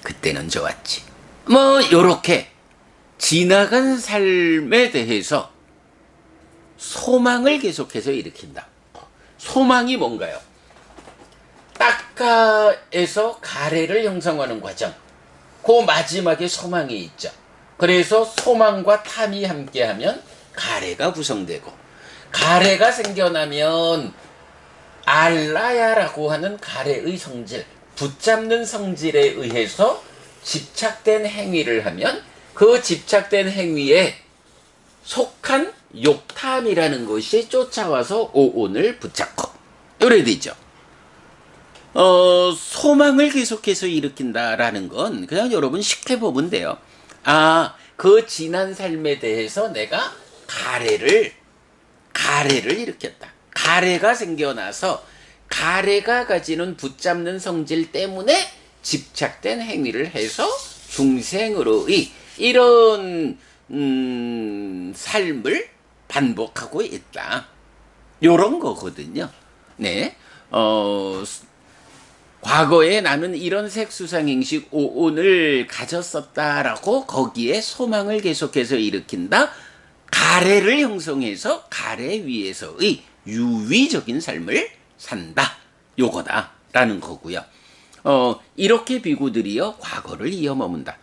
Speaker 1: 그때는 좋았지. 요렇게 지나간 삶에 대해서 소망을 계속해서 일으킨다. 소망이 뭔가요? 딱가에서 가래를 형성하는 과정, 그 마지막에 소망이 있죠. 그래서 소망과 탐이 함께하면 가래가 구성되고, 가래가 생겨나면 알라야라고 하는 가래의 성질, 붙잡는 성질에 의해서 집착된 행위를 하면 그 집착된 행위에 속한 욕탐이라는 것이 쫓아와서 오온을 붙잡고, 이래 되죠. 소망을 계속해서 일으킨다라는 건 그냥 여러분 쉽게 보면 돼요. 그 지난 삶에 대해서 내가 가래를 일으켰다. 가래가 생겨나서 가래가 가지는 붙잡는 성질 때문에 집착된 행위를 해서 중생으로의 이런 삶을 반복하고 있다. 요런 거거든요. 네. 과거에 나는 이런 색수상 행식 오온을 가졌었다라고 거기에 소망을 계속해서 일으킨다. 가래를 형성해서 가래 위에서의 유위적인 삶을 산다. 요거다라는 거고요. 이렇게 비구들이요 과거를 이어머문다.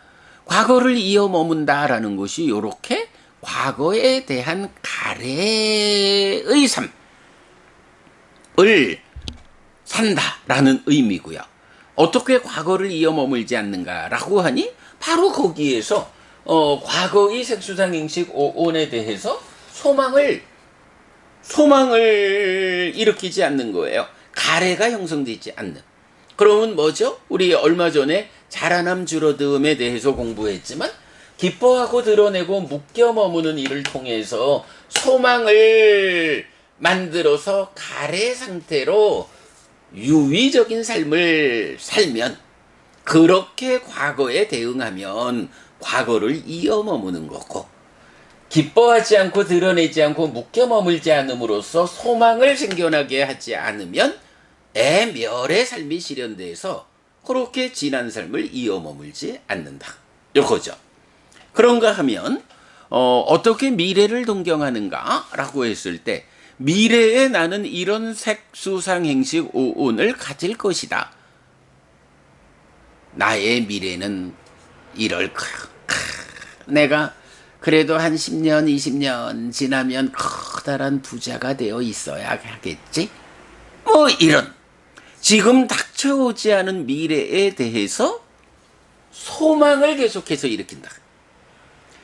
Speaker 1: 과거를 이어머문다라는 것이 요렇게 과거에 대한 가래의 삶을 산다라는 의미고요. 어떻게 과거를 이어머물지 않는가라고 하니 바로 거기에서 과거의 색수상 행식 오온에 대해서 소망을 일으키지 않는 거예요. 가래가 형성되지 않는. 그러면 뭐죠? 우리 얼마 전에 자라남 줄어듦에 대해서 공부했지만 기뻐하고 드러내고 묶여 머무는 일을 통해서 소망을 만들어서 가래 상태로 유위적인 삶을 살면, 그렇게 과거에 대응하면 과거를 이어머무는 거고, 기뻐하지 않고 드러내지 않고 묶여 머물지 않음으로써 소망을 생겨나게 하지 않으면 애멸의 삶이 실현돼서 그렇게 지난 삶을 이어머물지 않는다. 요거죠. 그런가 하면 어떻게 미래를 동경하는가 라고 했을 때, 미래에 나는 이런 색수상 행식 오온을 가질 것이다. 나의 미래는 이럴 거야. 내가 그래도 한 10년, 20년 지나면 커다란 부자가 되어 있어야 하겠지? 이런 지금 닥쳐오지 않은 미래에 대해서 소망을 계속해서 일으킨다.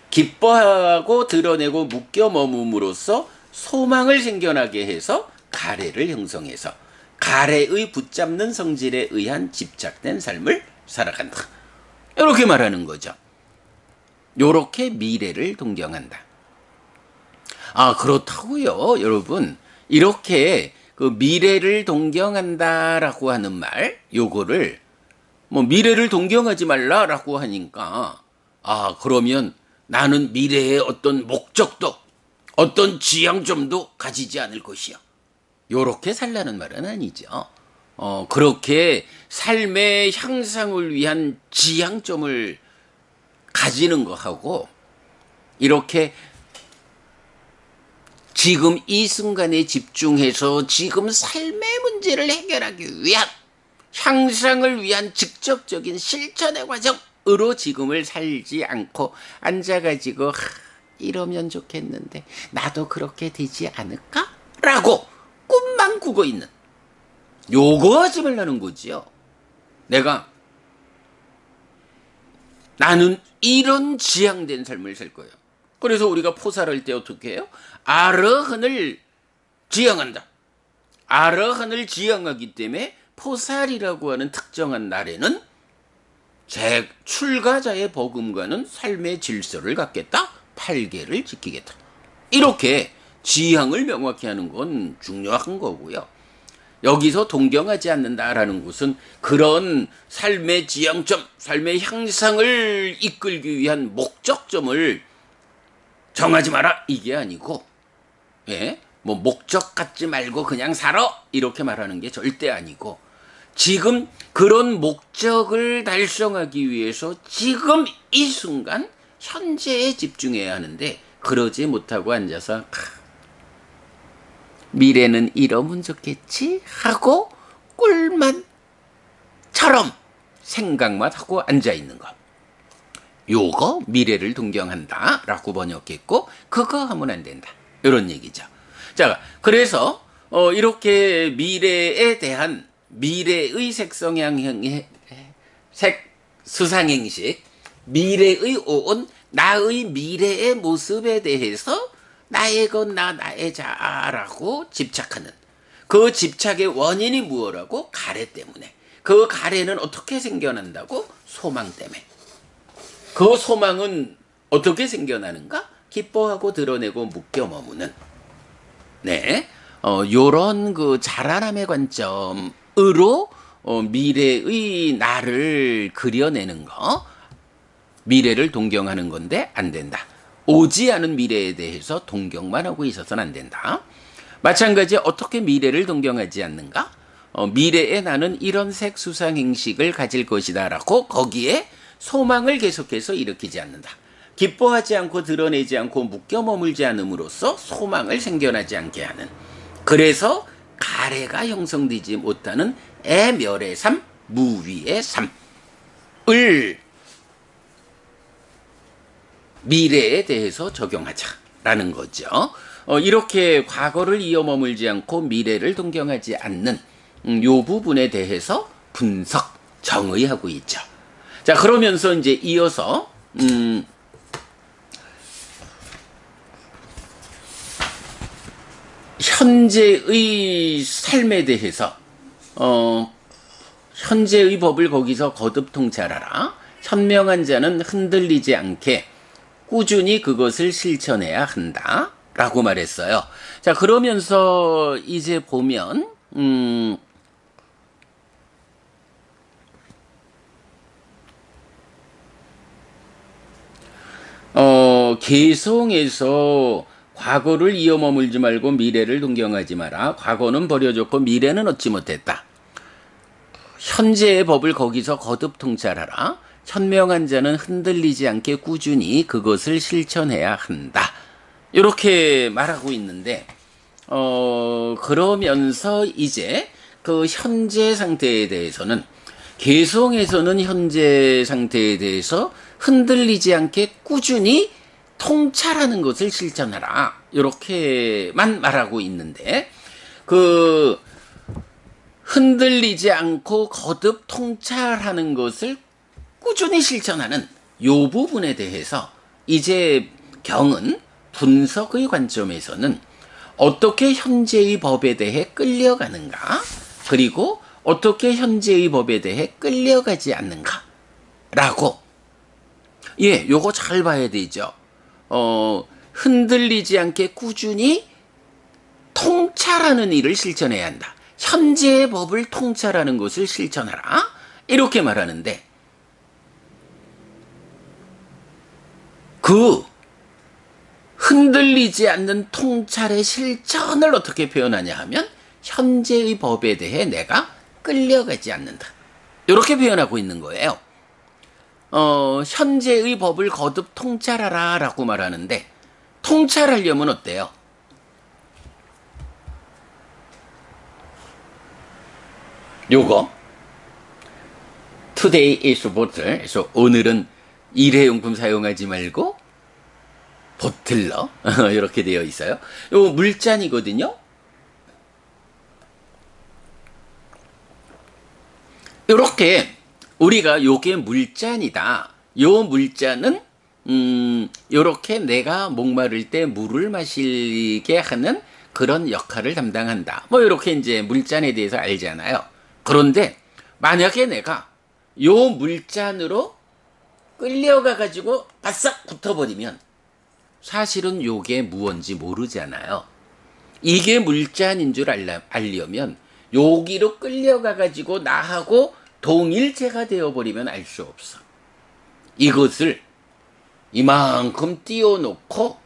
Speaker 1: 기뻐하고 드러내고 묶여 머금으로써 소망을 생겨나게 해서 가래를 형성해서 가래의 붙잡는 성질에 의한 집착된 삶을 살아간다. 이렇게 말하는 거죠. 이렇게 미래를 동경한다. 그렇다고요, 여러분. 이렇게 그 미래를 동경한다라고 하는 말, 요거를 뭐 미래를 동경하지 말라라고 하니까 그러면 나는 미래의 어떤 목적도 어떤 지향점도 가지지 않을 것이야. 요렇게 살라는 말은 아니죠. 그렇게 삶의 향상을 위한 지향점을 가지는 거하고 이렇게 지금 이 순간에 집중해서 지금 삶의 문제를 해결하기 위한 향상을 위한 직접적인 실천의 과정으로 지금을 살지 않고 앉아가지고 이러면 좋겠는데 나도 그렇게 되지 않을까? 라고 꿈만 꾸고 있는 요거 하지 말라는 거지요. 나는 이런 지향된 삶을 살 거예요. 그래서 우리가 포사를 할 때 어떻게 해요? 아르한을 지향한다. 아르한을 지향하기 때문에 포살이라고 하는 특정한 날에는 출가자의 복음과는 삶의 질서를 갖겠다. 팔계를 지키겠다. 이렇게 지향을 명확히 하는 건 중요한 거고요. 여기서 동경하지 않는다라는 것은 그런 삶의 지향점, 삶의 향상을 이끌기 위한 목적점을 정하지 마라 이게 아니고, 뭐 목적 갖지 말고 그냥 살아 이렇게 말하는 게 절대 아니고, 지금 그런 목적을 달성하기 위해서 지금 이 순간 현재에 집중해야 하는데 그러지 못하고 앉아서 미래는 이러면 좋겠지 하고 꿀만처럼 생각만 하고 앉아있는 것. 요거 미래를 동경한다 라고 번역했고 그거 하면 안 된다. 이런 얘기죠. 자, 그래서 이렇게 미래에 대한 미래의 수상행식, 미래의 오온, 나의 미래의 모습에 대해서 나의 것, 나의 자라고 집착하는 그 집착의 원인이 무엇라고? 가래 때문에. 그 가래는 어떻게 생겨난다고? 소망 때문에. 그 소망은 어떻게 생겨나는가? 기뻐하고 드러내고 묶여 머무는. 요런 그 자라남의 관점으로 미래의 나를 그려내는 거, 미래를 동경하는 건데 안 된다. 오지 않은 미래에 대해서 동경만 하고 있어서는 안 된다. 마찬가지 어떻게 미래를 동경하지 않는가? 미래에 나는 이런 색 수상 행식을 가질 것이다 라고 거기에 소망을 계속해서 일으키지 않는다. 기뻐하지 않고 드러내지 않고 묶여 머물지 않음으로써 소망을 생겨나지 않게 하는, 그래서 가래가 형성되지 못하는 애멸의 삶, 무위의 삶을 미래에 대해서 적용하자라는 거죠. 이렇게 과거를 이어 머물지 않고 미래를 동경하지 않는 요 부분에 대해서 분석, 정의하고 있죠. 자, 그러면서 이제 이어서 현재의 삶에 대해서 현재의 법을 거기서 거듭 통찰하라. 현명한 자는 흔들리지 않게 꾸준히 그것을 실천해야 한다 라고 말했어요. 자, 그러면서 이제 보면 개성에서 과거를 이어 머물지 말고 미래를 동경하지 마라. 과거는 버려졌고 미래는 얻지 못했다. 현재의 법을 거기서 거듭 통찰하라. 현명한 자는 흔들리지 않게 꾸준히 그것을 실천해야 한다. 이렇게 말하고 있는데, 그러면서 이제 그 현재 상태에 대해서는, 개성에서는 현재 상태에 대해서 흔들리지 않게 꾸준히 통찰하는 것을 실천하라. 이렇게만 말하고 있는데, 그 흔들리지 않고 거듭 통찰하는 것을 꾸준히 실천하는 요 부분에 대해서 이제 경은 분석의 관점에서는 어떻게 현재의 법에 대해 끌려가는가, 그리고 어떻게 현재의 법에 대해 끌려가지 않는가 라고, 요거 잘 봐야 되죠. 흔들리지 않게 꾸준히 통찰하는 일을 실천해야 한다. 현재의 법을 통찰하는 것을 실천하라. 이렇게 말하는데, 그 흔들리지 않는 통찰의 실천을 어떻게 표현하냐 하면 현재의 법에 대해 내가 끌려가지 않는다. 이렇게 표현하고 있는 거예요. 현재의 법을 거듭 통찰하라 라고 말하는데, 통찰하려면 어때요? 요거 Today is bottle. 그래서 오늘은 일회용품 사용하지 말고 보틀러 이렇게 되어 있어요. 요 물잔이거든요. 이렇게 우리가 요게 물잔이다. 요 물잔은 요렇게 내가 목마를 때 물을 마시게 하는 그런 역할을 담당한다. 뭐 이렇게 이제 물잔에 대해서 알잖아요. 그런데 만약에 내가 요 물잔으로 끌려가 가지고 바싹 붙어버리면 사실은 요게 무언지 모르잖아요. 이게 물잔인 줄 알려면 여기로 끌려가 가지고 나하고 동일체가 되어버리면 알 수 없어. 이것을 이만큼 띄워놓고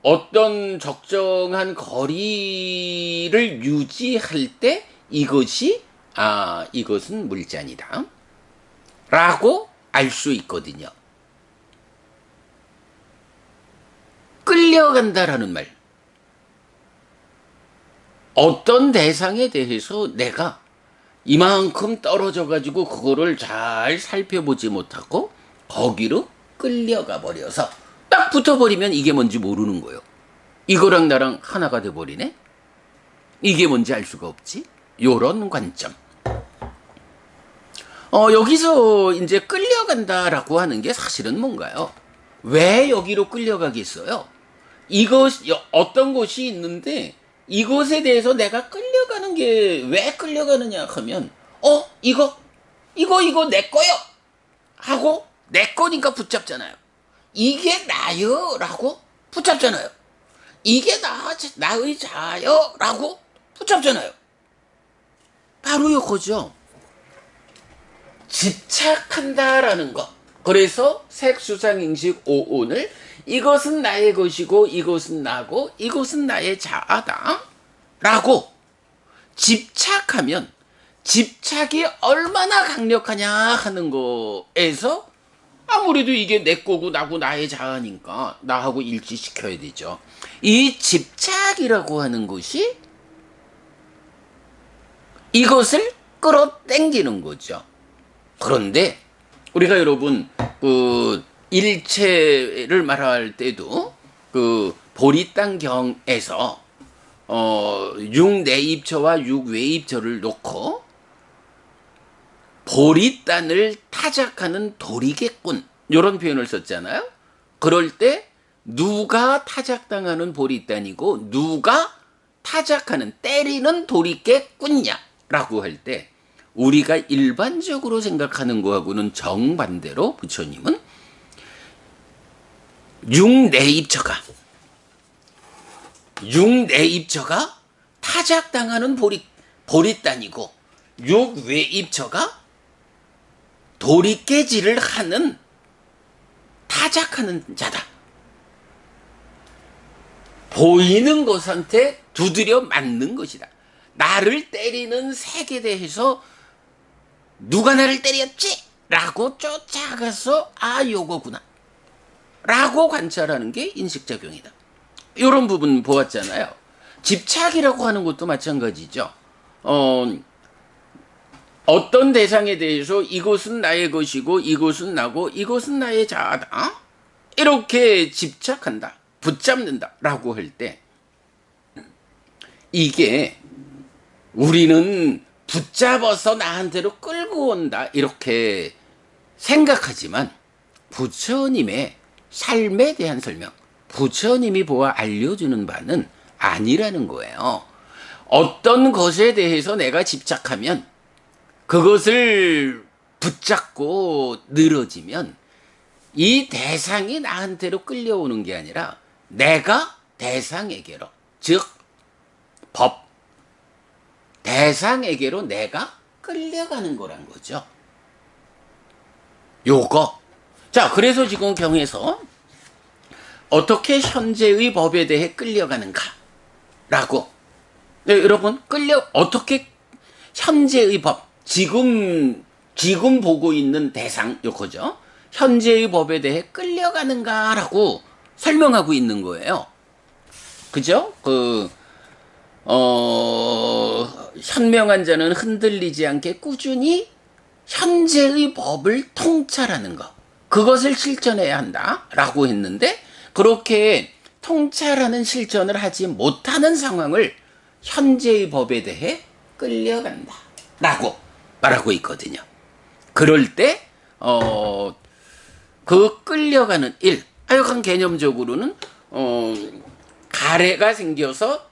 Speaker 1: 어떤 적정한 거리를 유지할 때 이것은 물잔이다 라고 알 수 있거든요. 끌려간다라는 말, 어떤 대상에 대해서 내가 이만큼 떨어져 가지고 그거를 잘 살펴보지 못하고 거기로 끌려가 버려서 딱 붙어버리면 이게 뭔지 모르는 거예요. 이거랑 나랑 하나가 돼버리네. 이게 뭔지 알 수가 없지. 요런 관점. 여기서 이제 끌려간다라고 하는 게 사실은 뭔가요? 왜 여기로 끌려가겠어요? 어떤 곳이 있는데 이것에 대해서 내가 끌려가는 게 왜 끌려가느냐 하면 이거 내 거요 하고 내 거니까 붙잡잖아요. 이게 나요 라고 붙잡잖아요. 이게 나의 자요 라고 붙잡잖아요. 바로 이거죠. 집착한다라는 거. 그래서 색수상행식 5온을 이것은 나의 것이고 이것은 나고 이것은 나의 자아다 라고 집착하면 집착이 얼마나 강력하냐 하는 거에서 아무래도 이게 내 거고 나고 나의 자아니까 나하고 일치시켜야 되죠. 이 집착이라고 하는 것이 이것을 끌어당기는 거죠. 그런데 우리가 여러분 일체를 말할 때도 보리땅경에서 6내입처와 6외입처를 놓고 보리단을 타작하는 도리개꾼 이런 표현을 썼잖아요. 그럴 때 누가 타작당하는 보리단이고 누가 타작하는 때리는 도리개꾼이냐라고 할 때 우리가 일반적으로 생각하는 거하고는 정반대로 부처님은 6내입처가 타작당하는 보리단이고 6외입처가 도리깨질을 하는 타작하는 자다. 보이는 것한테 두드려 맞는 것이다. 나를 때리는 색에 대해서 누가 나를 때렸지? 라고 쫓아가서 요거구나 라고 관찰하는 게 인식작용이다. 이런 부분 보았잖아요. 집착이라고 하는 것도 마찬가지죠. 어떤 대상에 대해서 이것은 나의 것이고 이것은 나고 이것은 나의 자아다 이렇게 집착한다, 붙잡는다 라고 할 때 이게 우리는 붙잡아서 나한테로 끌고 온다 이렇게 생각하지만 부처님의 삶에 대한 설명, 부처님이 보아 알려주는 바는 아니라는 거예요. 어떤 것에 대해서 내가 집착하면 그것을 붙잡고 늘어지면 이 대상이 나한테로 끌려오는 게 아니라 내가 대상에게로, 즉 법, 대상에게로 내가 끌려가는 거란 거죠. 요거. 자, 그래서 지금 경에서 어떻게 현재의 법에 대해 끌려가는가? 라고. 네, 여러분, 어떻게 현재의 법, 지금 보고 있는 대상, 요거죠. 현재의 법에 대해 끌려가는가라고 설명하고 있는 거예요. 그죠? 현명한 자는 흔들리지 않게 꾸준히 현재의 법을 통찰하는 것. 그것을 실천해야 한다. 라고 했는데, 그렇게 통찰하는 실천을 하지 못하는 상황을 현재의 법에 대해 끌려간다. 라고 말하고 있거든요. 그럴 때, 그 끌려가는 일, 하여간 개념적으로는, 가래가 생겨서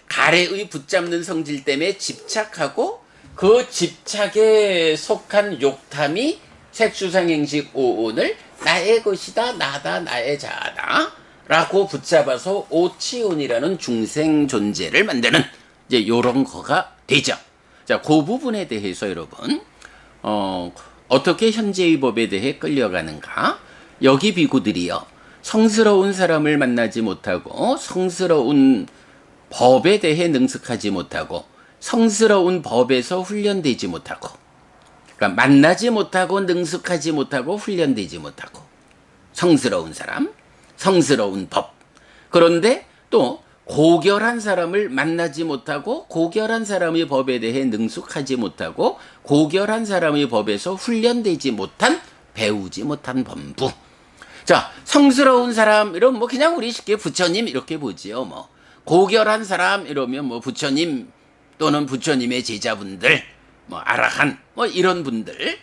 Speaker 1: 가래의 붙잡는 성질 때문에 집착하고 그 집착에 속한 욕탐이 색수상행식 오온을 나의 것이다, 나다, 나의 자아다 라고 붙잡아서 오치온이라는 중생 존재를 만드는 이제 요런 거가 되죠. 자, 그 부분에 대해서 여러분 어떻게 현재의 법에 대해 끌려가는가? 여기 비구들이요, 성스러운 사람을 만나지 못하고 성스러운 법에 대해 능숙하지 못하고 성스러운 법에서 훈련되지 못하고, 그러니까 만나지 못하고 능숙하지 못하고 훈련되지 못하고, 성스러운 사람, 성스러운 법. 그런데 또 고결한 사람을 만나지 못하고 고결한 사람의 법에 대해 능숙하지 못하고 고결한 사람의 법에서 훈련되지 못한, 배우지 못한 범부. 자, 성스러운 사람 이러면 뭐 그냥 우리 쉽게 부처님 이렇게 보지요. 뭐 고결한 사람 이러면 뭐 부처님 또는 부처님의 제자분들, 뭐 아라한 뭐 이런 분들,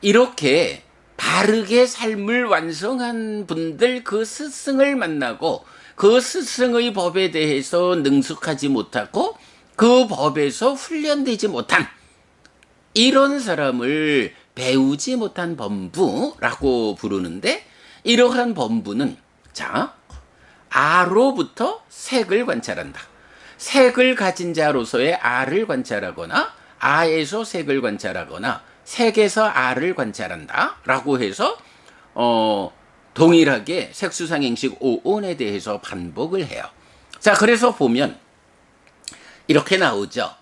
Speaker 1: 이렇게 바르게 삶을 완성한 분들, 그 스승을 만나고 그 스승의 법에 대해서 능숙하지 못하고 그 법에서 훈련되지 못한 이런 사람을 배우지 못한 범부라고 부르는데, 이러한 범부는 자, 아로부터 색을 관찰한다. 색을 가진 자로서의 아를 관찰하거나 아에서 색을 관찰하거나 색에서 아를 관찰한다 라고 해서 동일하게 색수상행식 오온에 대해서 반복을 해요. 자, 그래서 보면 이렇게 나오죠.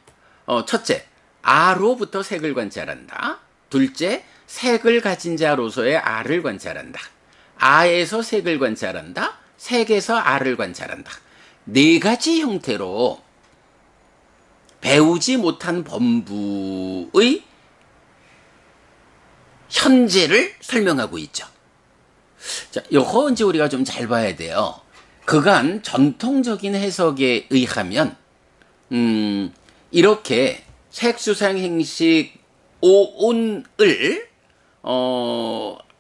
Speaker 1: 첫째, 아로부터 색을 관찰한다. 둘째, 색을 가진 자로서의 아를 관찰한다. 아에서 색을 관찰한다. 색에서 아를 관찰한다. 네 가지 형태로 배우지 못한 범부의 현재를 설명하고 있죠. 자, 요거 이제 우리가 좀 잘 봐야 돼요. 그간 전통적인 해석에 의하면 이렇게 색수상행식 오온을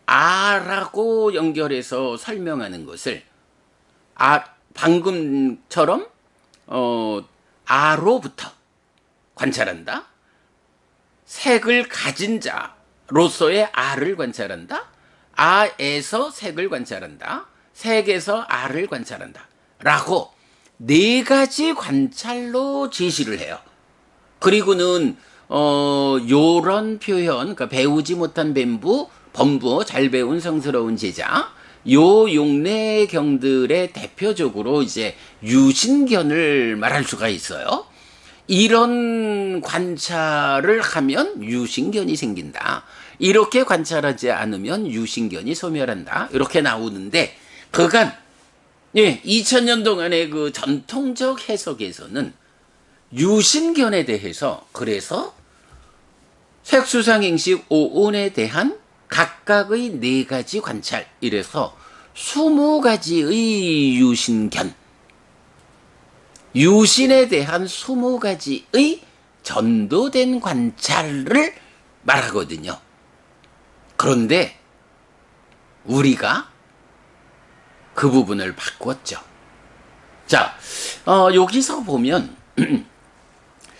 Speaker 1: 아라고 연결해서 설명하는 것을 방금처럼 아로부터 관찰한다. 색을 가진 자로서의 아를 관찰한다. 아에서 색을 관찰한다. 색에서 아를 관찰한다. 라고 네 가지 관찰로 제시를 해요. 그리고는 요런 표현, 그러니까 배우지 못한 범부, 잘 배운 성스러운 제자, 요 용례경들의 대표적으로 이제 유신견을 말할 수가 있어요. 이런 관찰을 하면 유신견이 생긴다. 이렇게 관찰하지 않으면 유신견이 소멸한다. 이렇게 나오는데, 그간 2000년 동안의 그 전통적 해석에서는 유신견에 대해서, 그래서 색수상행식 오온에 대한 각각의 네 가지 관찰, 이래서 20가지의 유신견, 유신에 대한 20가지의 전도된 관찰을 말하거든요. 그런데 우리가 그 부분을 바꿨죠. 자, 여기서 보면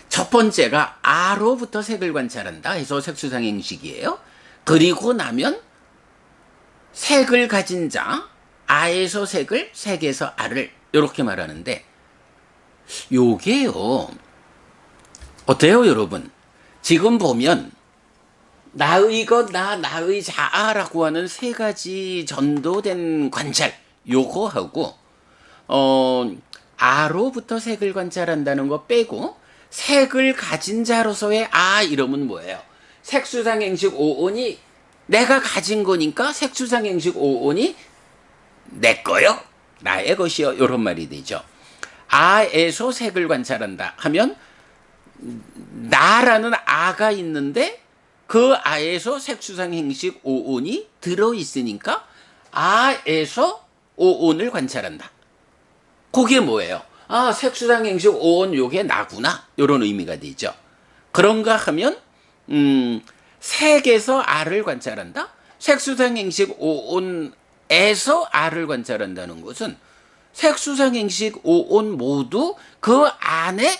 Speaker 1: 첫 번째가 아로부터 색을 관찰한다 해서 색수상행식이에요. 그리고 나면 색을 가진 자, 아에서 색을, 색에서 아를 이렇게 말하는데, 요게요. 어때요, 여러분? 지금 보면 나의 것, 나의 자아라고 하는 세 가지 전도된 관찰, 요거하고 아로부터 색을 관찰한다는 거 빼고 색을 가진 자로서의 이러면 뭐예요? 색수상행식 오온이 내가 가진 거니까 색수상행식 오온이 내 거요? 나의 것이요? 이런 말이 되죠. 아에서 색을 관찰한다 하면 나라는 아가 있는데 그 아에서 색수상행식 오온이 들어있으니까 아에서 오온을 관찰한다. 그게 뭐예요? 색수상행식 오온 요게 나구나. 이런 의미가 되죠. 그런가 하면 색에서 아를 관찰한다. 색수상행식 오온에서 아를 관찰한다는 것은 색수상행식 오온 모두 그 안에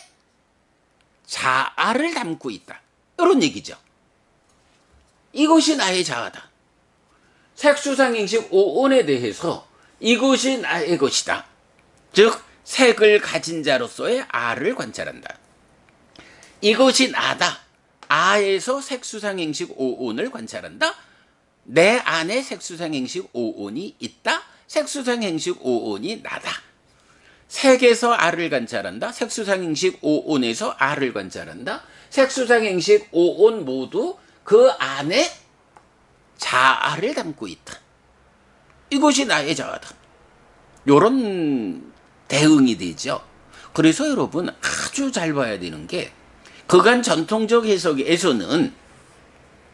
Speaker 1: 자아를 담고 있다. 이런 얘기죠. 이것이 나의 자아다. 색수상행식 오온에 대해서 이것이 나의 것이다. 즉 색을 가진 자로서의 아를 관찰한다. 이것이 나다. 아에서 색수상행식 오온을 관찰한다. 내 안에 색수상행식 오온이 있다. 색수상행식 오온이 나다. 색에서 아를 관찰한다. 색수상행식 오온에서 아를 관찰한다. 색수상행식 오온 모두 그 안에 자아를 담고 있다. 이것이 나의 자아다. 요런 대응이 되죠. 그래서 여러분 아주 잘 봐야 되는 게 그간 전통적 해석에서는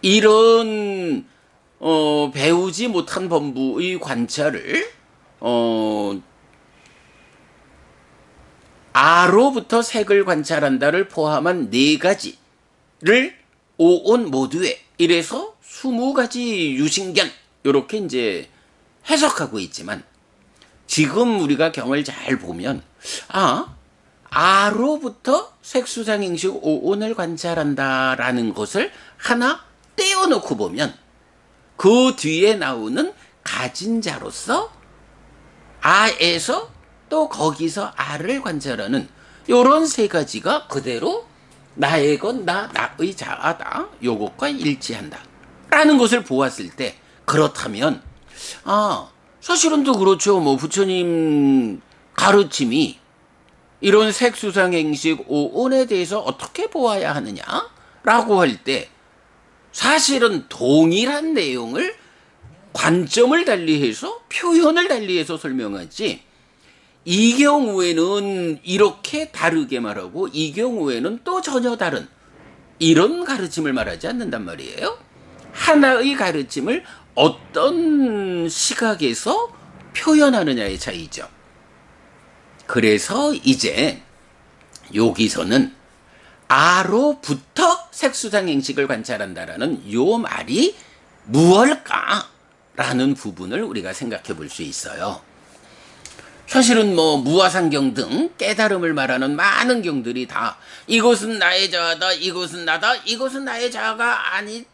Speaker 1: 이런 배우지 못한 범부의 관찰을 아로부터 색을 관찰한다를 포함한 네 가지를 오온 모두에 이래서 20가지 유신견 이렇게 이제 해석하고 있지만 지금 우리가 경을 잘 보면 아로부터 색수상행식 오온을 관찰한다라는 것을 하나 떼어놓고 보면 그 뒤에 나오는 가진 자로서 아에서 또 거기서 아를 관찰하는 요런 세 가지가 그대로 나의 건 나의 자아다. 요것과 일치한다. 라는 것을 보았을 때 그렇다면 사실은 또 그렇죠. 뭐 부처님 가르침이 이런 색수상행식 오온에 대해서 어떻게 보아야 하느냐라고 할 때 사실은 동일한 내용을 관점을 달리해서 표현을 달리해서 설명하지 이 경우에는 이렇게 다르게 말하고 이 경우에는 또 전혀 다른 이런 가르침을 말하지 않는단 말이에요. 하나의 가르침을 어떤 시각에서 표현하느냐의 차이죠. 그래서 이제 여기서는 아로부터 색수상행식을 관찰한다라는 요 말이 무엇일까라는 부분을 우리가 생각해 볼 수 있어요. 사실은 뭐 무아상경 등 깨달음을 말하는 많은 경들이 다 이것은 나의 자아다, 이것은 나다, 이것은 나의 자아가 아니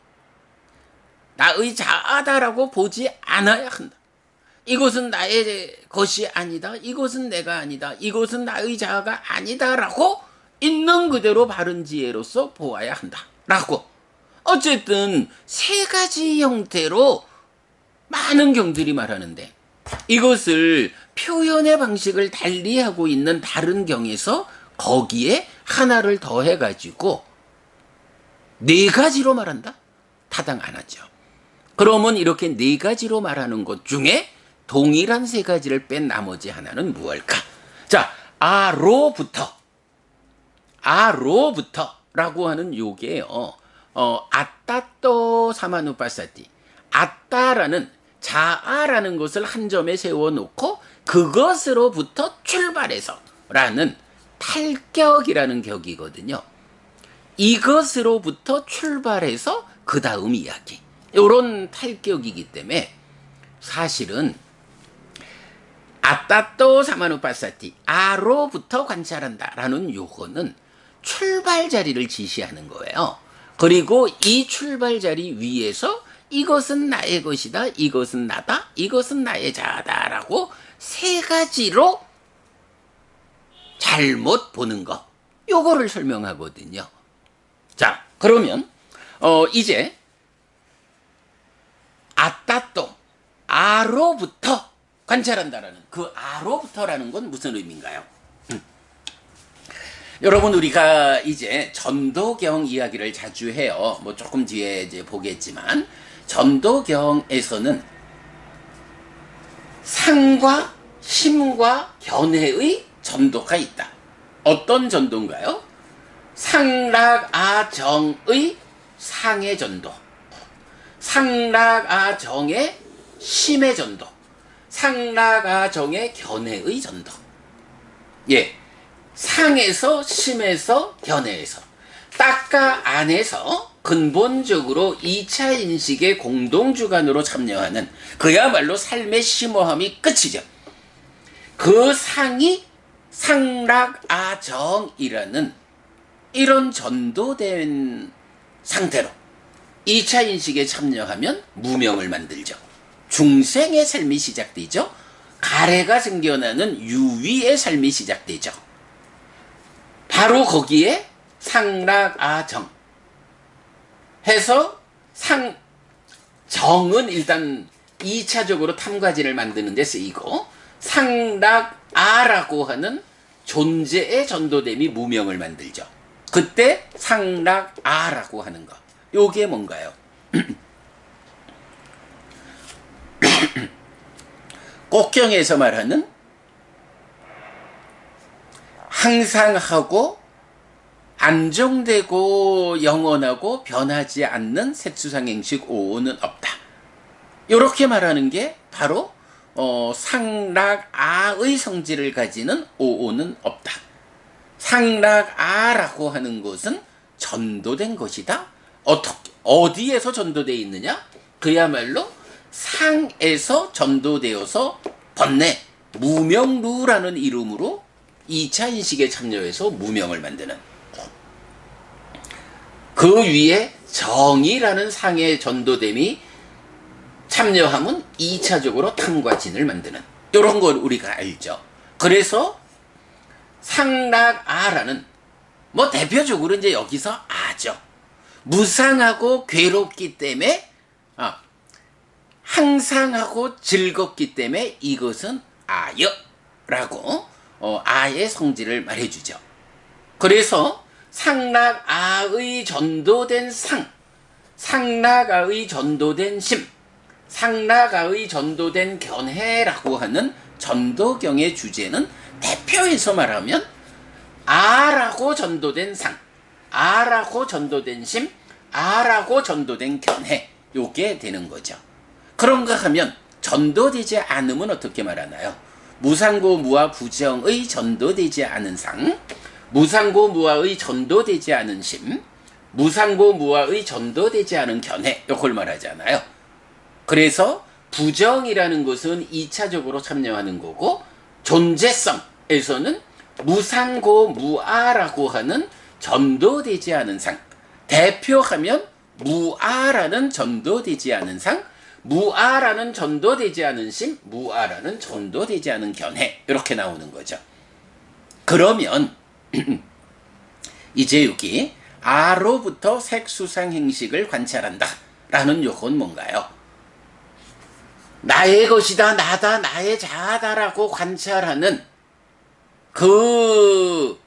Speaker 1: 나의 자아다라고 보지 않아야 한다. 이것은 나의 것이 아니다. 이것은 내가 아니다. 이것은 나의 자아가 아니다라고 있는 그대로 바른 지혜로서 보아야 한다라고 어쨌든 세 가지 형태로 많은 경들이 말하는데 이것을 표현의 방식을 달리하고 있는 다른 경에서 거기에 하나를 더해가지고 네 가지로 말한다? 타당 안 하죠. 그러면 이렇게 네 가지로 말하는 것 중에 동일한 세 가지를 뺀 나머지 하나는 무엇일까? 자, 아로부터라고 하는 요게요. 아따또 사마누파사티. 아따라는 자아라는 것을 한 점에 세워놓고 그것으로부터 출발해서 라는 탈격이라는 격이거든요. 이것으로부터 출발해서 그 다음 이야기. 이런 탈격이기 때문에 사실은 아따또 사마누파사티 아로부터 관찰한다라는 요거는 출발 자리를 지시하는 거예요. 그리고 이 출발 자리 위에서 이것은 나의 것이다, 이것은 나다, 이것은 나의 자아다라고 세 가지로 잘못 보는 거, 요거를 설명하거든요. 자, 그러면 이제 아따또 아로부터 관찰한다라는 그 아로부터라는 건 무슨 의미인가요? 여러분, 우리가 이제 전도경 이야기를 자주 해요. 뭐 조금 뒤에 이제 보겠지만, 전도경에서는 상과 심과 견해의 전도가 있다. 어떤 전도인가요? 상락아정의 상의 전도, 상락아정의 심의 전도, 상락아정의 견해의 전도. 예, 상에서 심에서 견해에서 딱가 안에서 근본적으로 2차 인식의 공동주관으로 참여하는 그야말로 삶의 심오함이 끝이죠. 그 상이 상락아정이라는 이런 전도된 상태로 2차 인식에 참여하면 무명을 만들죠. 중생의 삶이 시작되죠. 가래가 생겨나는 유위의 삶이 시작되죠. 바로 거기에 상락아정 해서 정은 일단 2차적으로 탐과지를 만드는 데 쓰이고, 상락아라고 하는 존재의 전도됨이 무명을 만들죠. 그때 상락아라고 하는 것, 요게 뭔가요? 꼭경에서 말하는 항상 하고 안정되고 영원하고 변하지 않는 색수상행식 오오는 없다. 이렇게 말하는 게 바로 상락아의 성질을 가지는 오오는 없다. 상락아라고 하는 것은 전도된 것이다. 어디에서 전도되어 있느냐? 그야말로 상에서 전도되어서 번뇌, 무명루라는 이름으로 2차 인식에 참여해서 무명을 만드는, 그 위에 정이라는 상의 전도됨이 참여하면 2차적으로 탐과 진을 만드는, 이런 걸 우리가 알죠. 그래서 상락아라는, 뭐 대표적으로 이제 여기서 아죠. 무상하고 괴롭기 때문에, 항상하고 즐겁기 때문에 이것은 아여라고 아의 성질을 말해주죠. 그래서 상락아의 전도된 상, 상락아의 전도된 심, 상락아의 전도된 견해라고 하는 전도경의 주제는 대표해서 말하면 아라고 전도된 상, 아라고 전도된 심, 아라고 전도된 견해, 요게 되는 거죠. 그런가 하면 전도되지 않으면 어떻게 말하나요? 무상고 무아 부정의 전도되지 않은 상, 무상고 무아의 전도되지 않은 심, 무상고 무아의 전도되지 않은 견해, 이걸 말하잖아요. 그래서 부정이라는 것은 2차적으로 참여하는 거고, 존재성에서는 무상고 무아라고 하는 전도되지 않은 상, 대표하면 무아라는 전도되지 않은 상, 무아라는 전도되지 않은 심, 무아라는 전도되지 않은 견해, 이렇게 나오는 거죠. 그러면 이제 여기 아로부터 색수상 행식을 관찰한다 라는 요건 뭔가요? 나의 것이다, 나다, 나의 자아다라고 관찰하는 그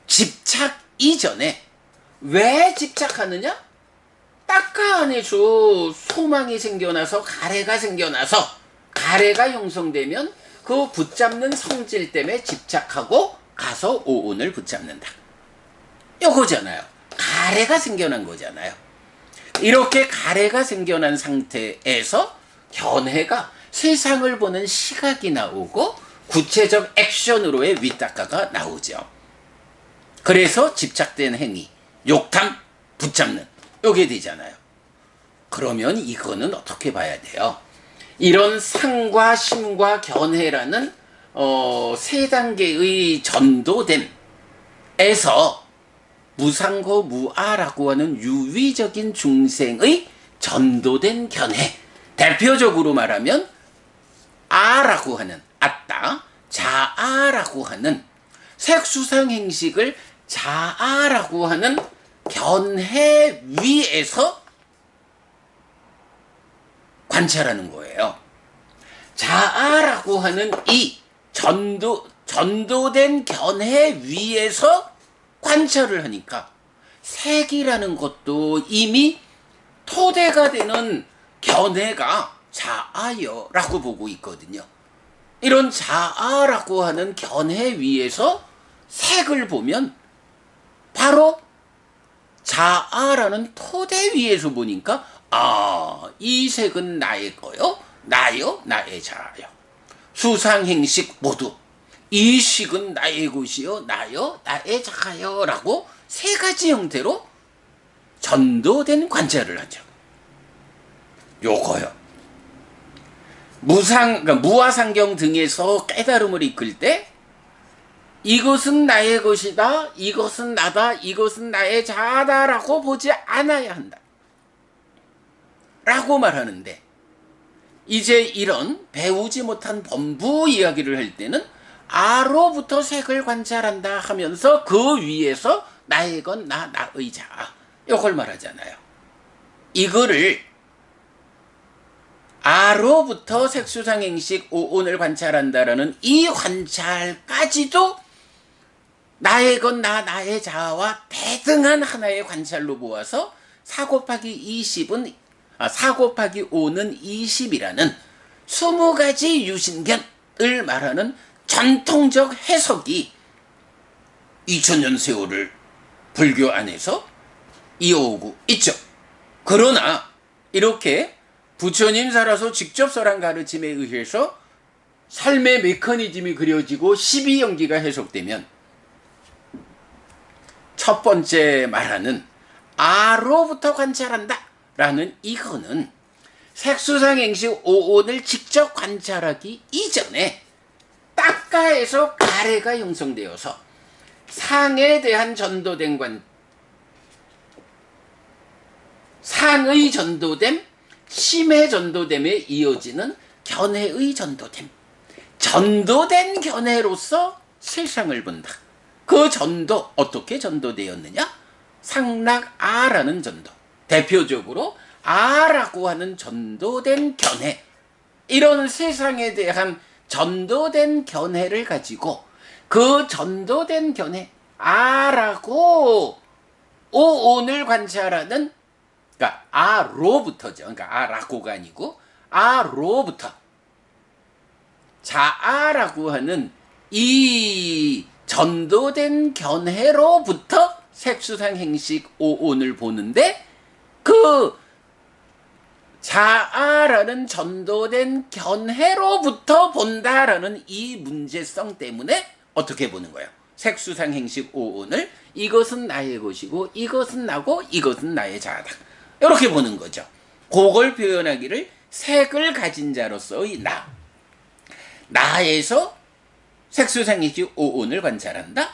Speaker 1: 집착 이전에 왜 집착하느냐? 딱가 안에서 소망이 생겨나서 가래가 생겨나서 가래가 형성되면 그 붙잡는 성질 때문에 집착하고 가서 오온을 붙잡는다. 요거잖아요. 가래가 생겨난 거잖아요. 이렇게 가래가 생겨난 상태에서 견해가 세상을 보는 시각이 나오고 구체적 액션으로의 위딱가가 나오죠. 그래서 집착된 행위, 욕탐, 붙잡는, 요게 되잖아요. 그러면 이거는 어떻게 봐야 돼요? 이런 상과 심과 견해라는 세 단계의 전도됨에서 무상고 무아라고 하는 유위적인 중생의 전도된 견해, 대표적으로 말하면 아라고 하는 아따, 자아라고 하는 색수상 행식을 자아라고 하는 견해 위에서 관찰하는 거예요. 자아라고 하는 이 전도된 견해 위에서 관찰을 하니까 색이라는 것도 이미 토대가 되는 견해가 자아여라고 보고 있거든요. 이런 자아라고 하는 견해 위에서 색을 보면 바로 자아라는 토대 위에서 보니까 이 색은 나의 거요, 나요, 나의 자아요. 수상행식 모두 이 식은 나의 것이요, 나요, 나의 자아요 라고 세 가지 형태로 전도된 관찰을 하죠. 요거요. 그러니까 무아상경 등에서 깨달음을 이끌 때 이것은 나의 것이다, 이것은 나다, 이것은 나의 자아다라고 보지 않아야 한다 라고 말하는데, 이제 이런 배우지 못한 범부 이야기를 할 때는 아로부터 색을 관찰한다 하면서 그 위에서 나의 건 나의 자아, 이걸 말하잖아요. 이거를 아로부터 색수상행식 오온을 관찰한다라는 이 관찰까지도 나의 건 나의 자아와 대등한 하나의 관찰로 보아서 4 곱하기 20은 4 곱하기 5는 20이라는 20가지 유신견을 말하는 전통적 해석이 2000년 세월을 불교 안에서 이어오고 있죠. 그러나 이렇게 부처님 살아서 직접 설한 가르침에 의해서 삶의 메커니즘이 그려지고 12연기가 해석되면 첫 번째 말하는 아로부터 관찰한다 라는 이거는 색수상행식 오온을 직접 관찰하기 이전에 딱가에서 가래가 형성되어서 상에 대한 전도된 상의 전도됨, 심의 전도됨에 이어지는 견해의 전도됨, 전도된 견해로서 세상을 본다. 그 전도 어떻게 전도되었느냐? 상락아라는 전도, 대표적으로 아라고 하는 전도된 견해, 이런 세상에 대한 전도된 견해를 가지고 그 전도된 견해 아라고 오온을 관찰하는, 그러니까 아로부터죠. 그러니까 아라고가 아니고 아로부터 자아라고 하는 이 전도된 견해로부터 색수상행식 오온을 보는데, 그 자아라는 전도된 견해로부터 본다라는 이 문제성 때문에 어떻게 보는 거예요? 색수상행식 오온을 이것은 나의 것이고 이것은 나고 이것은 나의 자아다, 이렇게 보는 거죠. 그걸 표현하기를 색을 가진 자로서의 나에서 색수상행식 오온을 관찰한다,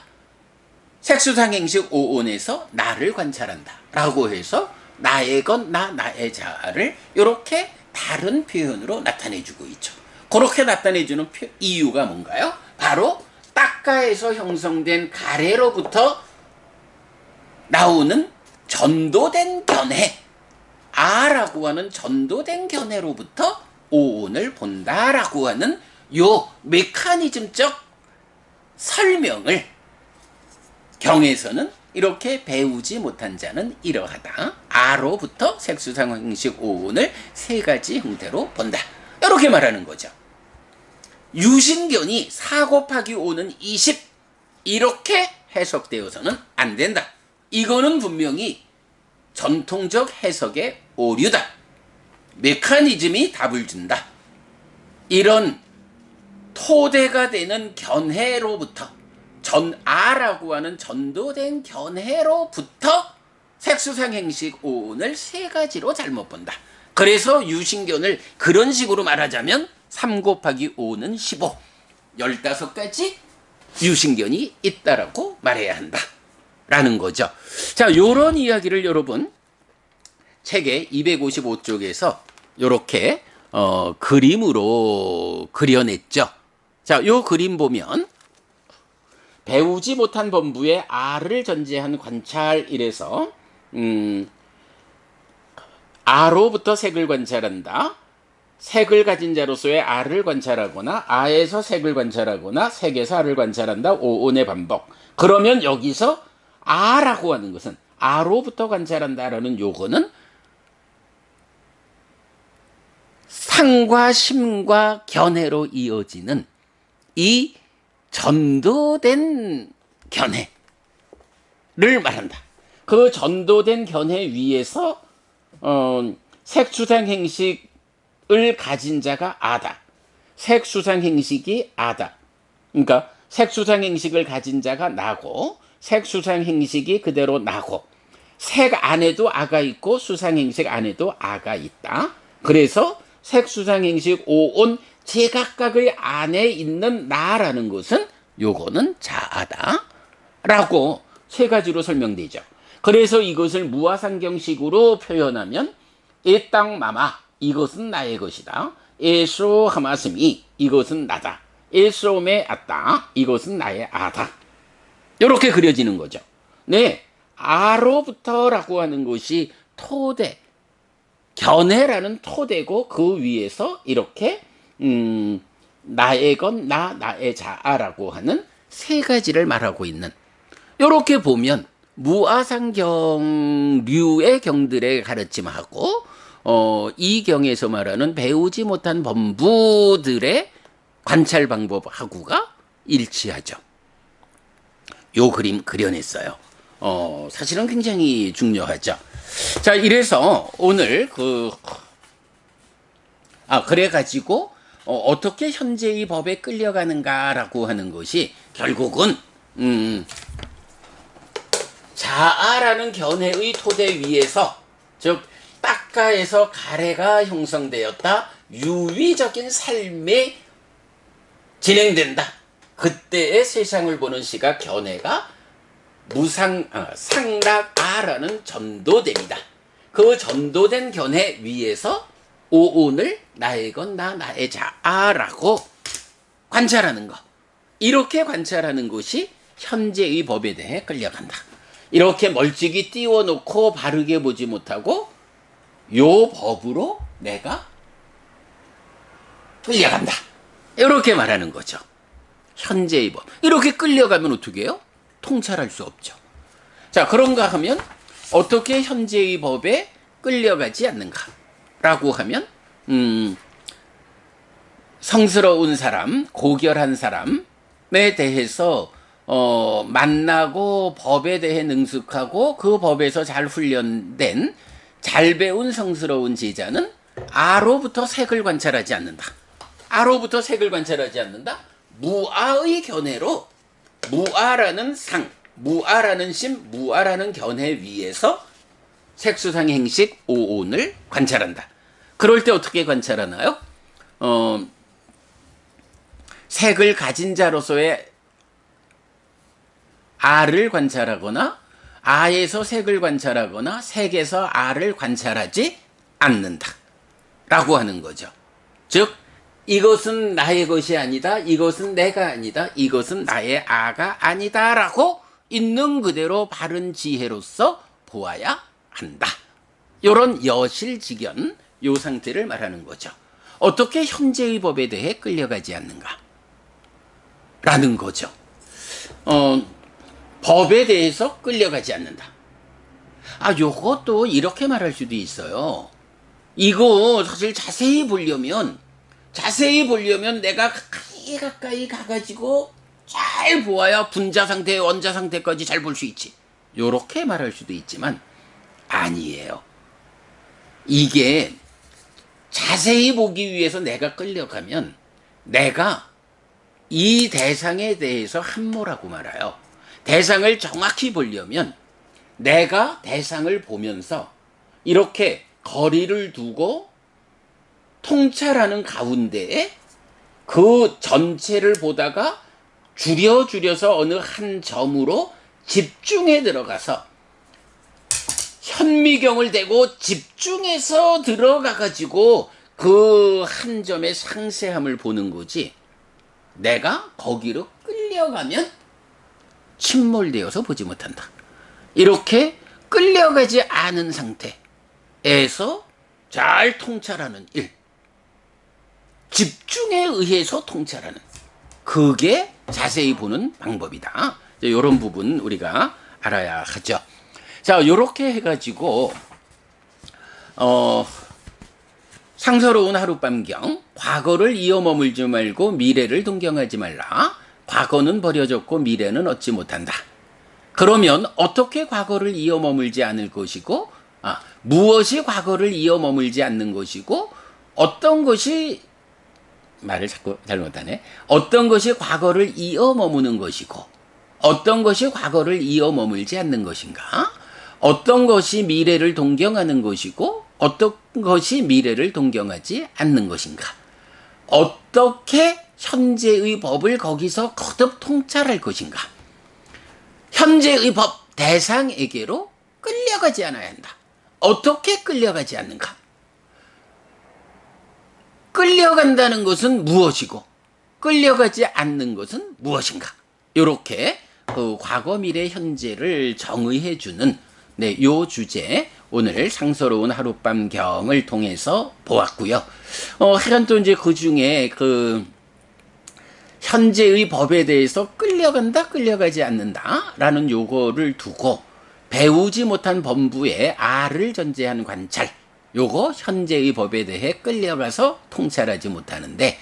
Speaker 1: 색수상행식 오온에서 나를 관찰한다 라고 해서 나의 건 나의 자아를 이렇게 다른 표현으로 나타내주고 있죠. 그렇게 나타내주는 이유가 뭔가요? 바로 딱가에서 형성된 가래로부터 나오는 전도된 견해, 아라고 하는 전도된 견해로부터 오온을 본다라고 하는 요 메커니즘적 설명을 경에서는 이렇게 배우지 못한 자는 이러하다, 아로부터 색수상행식 오온을 세 가지 형태로 본다, 이렇게 말하는 거죠. 유신견이 4 곱하기 5는 20 이렇게 해석되어서는 안 된다. 이거는 분명히 전통적 해석의 오류다. 메커니즘이 답을 준다. 이런 토대가 되는 견해로부터, 아라고 하는 전도된 견해로부터 색수상행식 오온을 세 가지로 잘못 본다. 그래서 유신견을 그런 식으로 말하자면 3 곱하기 5는 15, 15가지 유신견이 있다라고 말해야 한다 라는 거죠. 자, 요런 이야기를 여러분 책의 255쪽에서 요렇게 그림으로 그려냈죠. 자, 요 그림 보면 배우지 못한 범부의 아를 전제한 관찰 이래서 아로부터 색을 관찰한다. 색을 가진 자로서의 아를 관찰하거나 아에서 색을 관찰하거나 색에서 아를 관찰한다. 오온의 반복. 그러면 여기서 아라고 하는 것은 아로부터 관찰한다라는 요거는 상과 심과 견해로 이어지는 이 전도된 견해를 말한다. 그 전도된 견해 위에서 색수상 행식을 가진 자가 아다. 색수상 행식이 아다. 그러니까 색수상 행식을 가진 자가 나고 색수상 행식이 그대로 나고 색 안에도 아가 있고 수상 행식 안에도 아가 있다. 그래서 색수상 행식 오온 제각각의 안에 있는 나라는 것은 요거는 자아다 라고 세 가지로 설명되죠. 그래서 이것을 무아상경식으로 표현하면 에땅마마 이것은 나의 것이다. 에스로 하마스미 이것은 나다. 에스로메 아따 이것은 나의 아다. 이렇게 그려지는 거죠. 네, 아로부터라고 하는 것이 토대, 견해라는 토대고 그 위에서 이렇게 나의 건 나의 자아라고 하는 세 가지를 말하고 있는 이렇게 보면 무아상경류의 경들의 가르침하고 이 경에서 말하는 배우지 못한 범부들의 관찰 방법하고가 일치하죠. 요 그림 그려냈어요. 사실은 굉장히 중요하죠. 자, 이래서 오늘 그래가지고 어떻게 현재의 법에 끌려가는가라고 하는 것이 결국은 자아라는 견해의 토대 위에서 즉 딱가에서 가래가 형성되었다. 유의적인 삶에 진행된다. 그때의 세상을 보는 시각 견해가 상락아라는 전도됩니다. 그 전도된 견해 위에서 오온을 나의 건 나의 자아라고 관찰하는 것. 이렇게 관찰하는 것이 현재의 법에 대해 끌려간다. 이렇게 멀찍이 띄워놓고 바르게 보지 못하고 요 법으로 내가 끌려간다. 이렇게 말하는 거죠. 현재의 법. 이렇게 끌려가면 어떻게 해요? 통찰할 수 없죠. 자, 그런가 하면 어떻게 현재의 법에 끌려가지 않는가? 라고 하면 성스러운 사람, 고결한 사람에 대해서 만나고 법에 대해 능숙하고 그 법에서 잘 훈련된 잘 배운 성스러운 제자는 아로부터 색을 관찰하지 않는다. 아로부터 색을 관찰하지 않는다. 무아의 견해로 무아라는 상, 무아라는 심, 무아라는 견해 위에서 색수상 행식 오온을 관찰한다. 그럴 때 어떻게 관찰하나요? 색을 가진 자로서의 아를 관찰하거나 아에서 색을 관찰하거나 색에서 아를 관찰하지 않는다 라고 하는 거죠. 즉 이것은 나의 것이 아니다. 이것은 내가 아니다. 이것은 나의 아가 아니다 라고 있는 그대로 바른 지혜로서 보아야 한다. 이런 여실직연 요 상태를 말하는 거죠. 어떻게 현재의 법에 대해 끌려가지 않는가 라는 거죠. 법에 대해서 끌려가지 않는다. 요것도 이렇게 말할 수도 있어요. 이거 사실 자세히 보려면 내가 가까이 가가지고 잘 보아야 분자 상태, 원자 상태까지 잘 볼 수 있지. 요렇게 말할 수도 있지만 아니에요. 이게 자세히 보기 위해서 내가 끌려가면 내가 이 대상에 대해서 함몰하고 말아요. 대상을 정확히 보려면 내가 대상을 보면서 이렇게 거리를 두고 통찰하는 가운데에 그 전체를 보다가 줄여서 어느 한 점으로 집중해 들어가서 현미경을 대고 집중해서 들어가가지고 그 한 점의 상세함을 보는 거지. 내가 거기로 끌려가면 침몰되어서 보지 못한다. 이렇게 끌려가지 않은 상태에서 잘 통찰하는 일, 집중에 의해서 통찰하는, 그게 자세히 보는 방법이다. 이런 부분 우리가 알아야 하죠. 자, 요렇게 해가지고 상서로운 하룻밤경, 과거를 이어 머물지 말고 미래를 동경하지 말라. 과거는 버려졌고 미래는 얻지 못한다. 그러면 어떻게 과거를 이어 머물지 않을 것이고, 무엇이 과거를 이어 머물지 않는 것이고, 어떤 것이, 말을 자꾸 잘못하네. 어떤 것이 과거를 이어 머무는 것이고, 어떤 것이 과거를 이어 머물지 않는 것인가? 어떤 것이 미래를 동경하는 것이고, 어떤 것이 미래를 동경하지 않는 것인가? 어떻게 현재의 법을 거기서 거듭 통찰할 것인가? 현재의 법 대상에게로 끌려가지 않아야 한다. 어떻게 끌려가지 않는가? 끌려간다는 것은 무엇이고 끌려가지 않는 것은 무엇인가? 이렇게 그 과거, 미래, 현재를 정의해 주는 요 주제, 오늘 상서로운 하룻밤경을 통해서 보았고요. 하여간 또 이제 그 중에 그 현재의 법에 대해서 끌려간다, 끌려가지 않는다 라는 요거를 두고 배우지 못한 범부의 아를 전제한 관찰, 요거 현재의 법에 대해 끌려가서 통찰하지 못하는데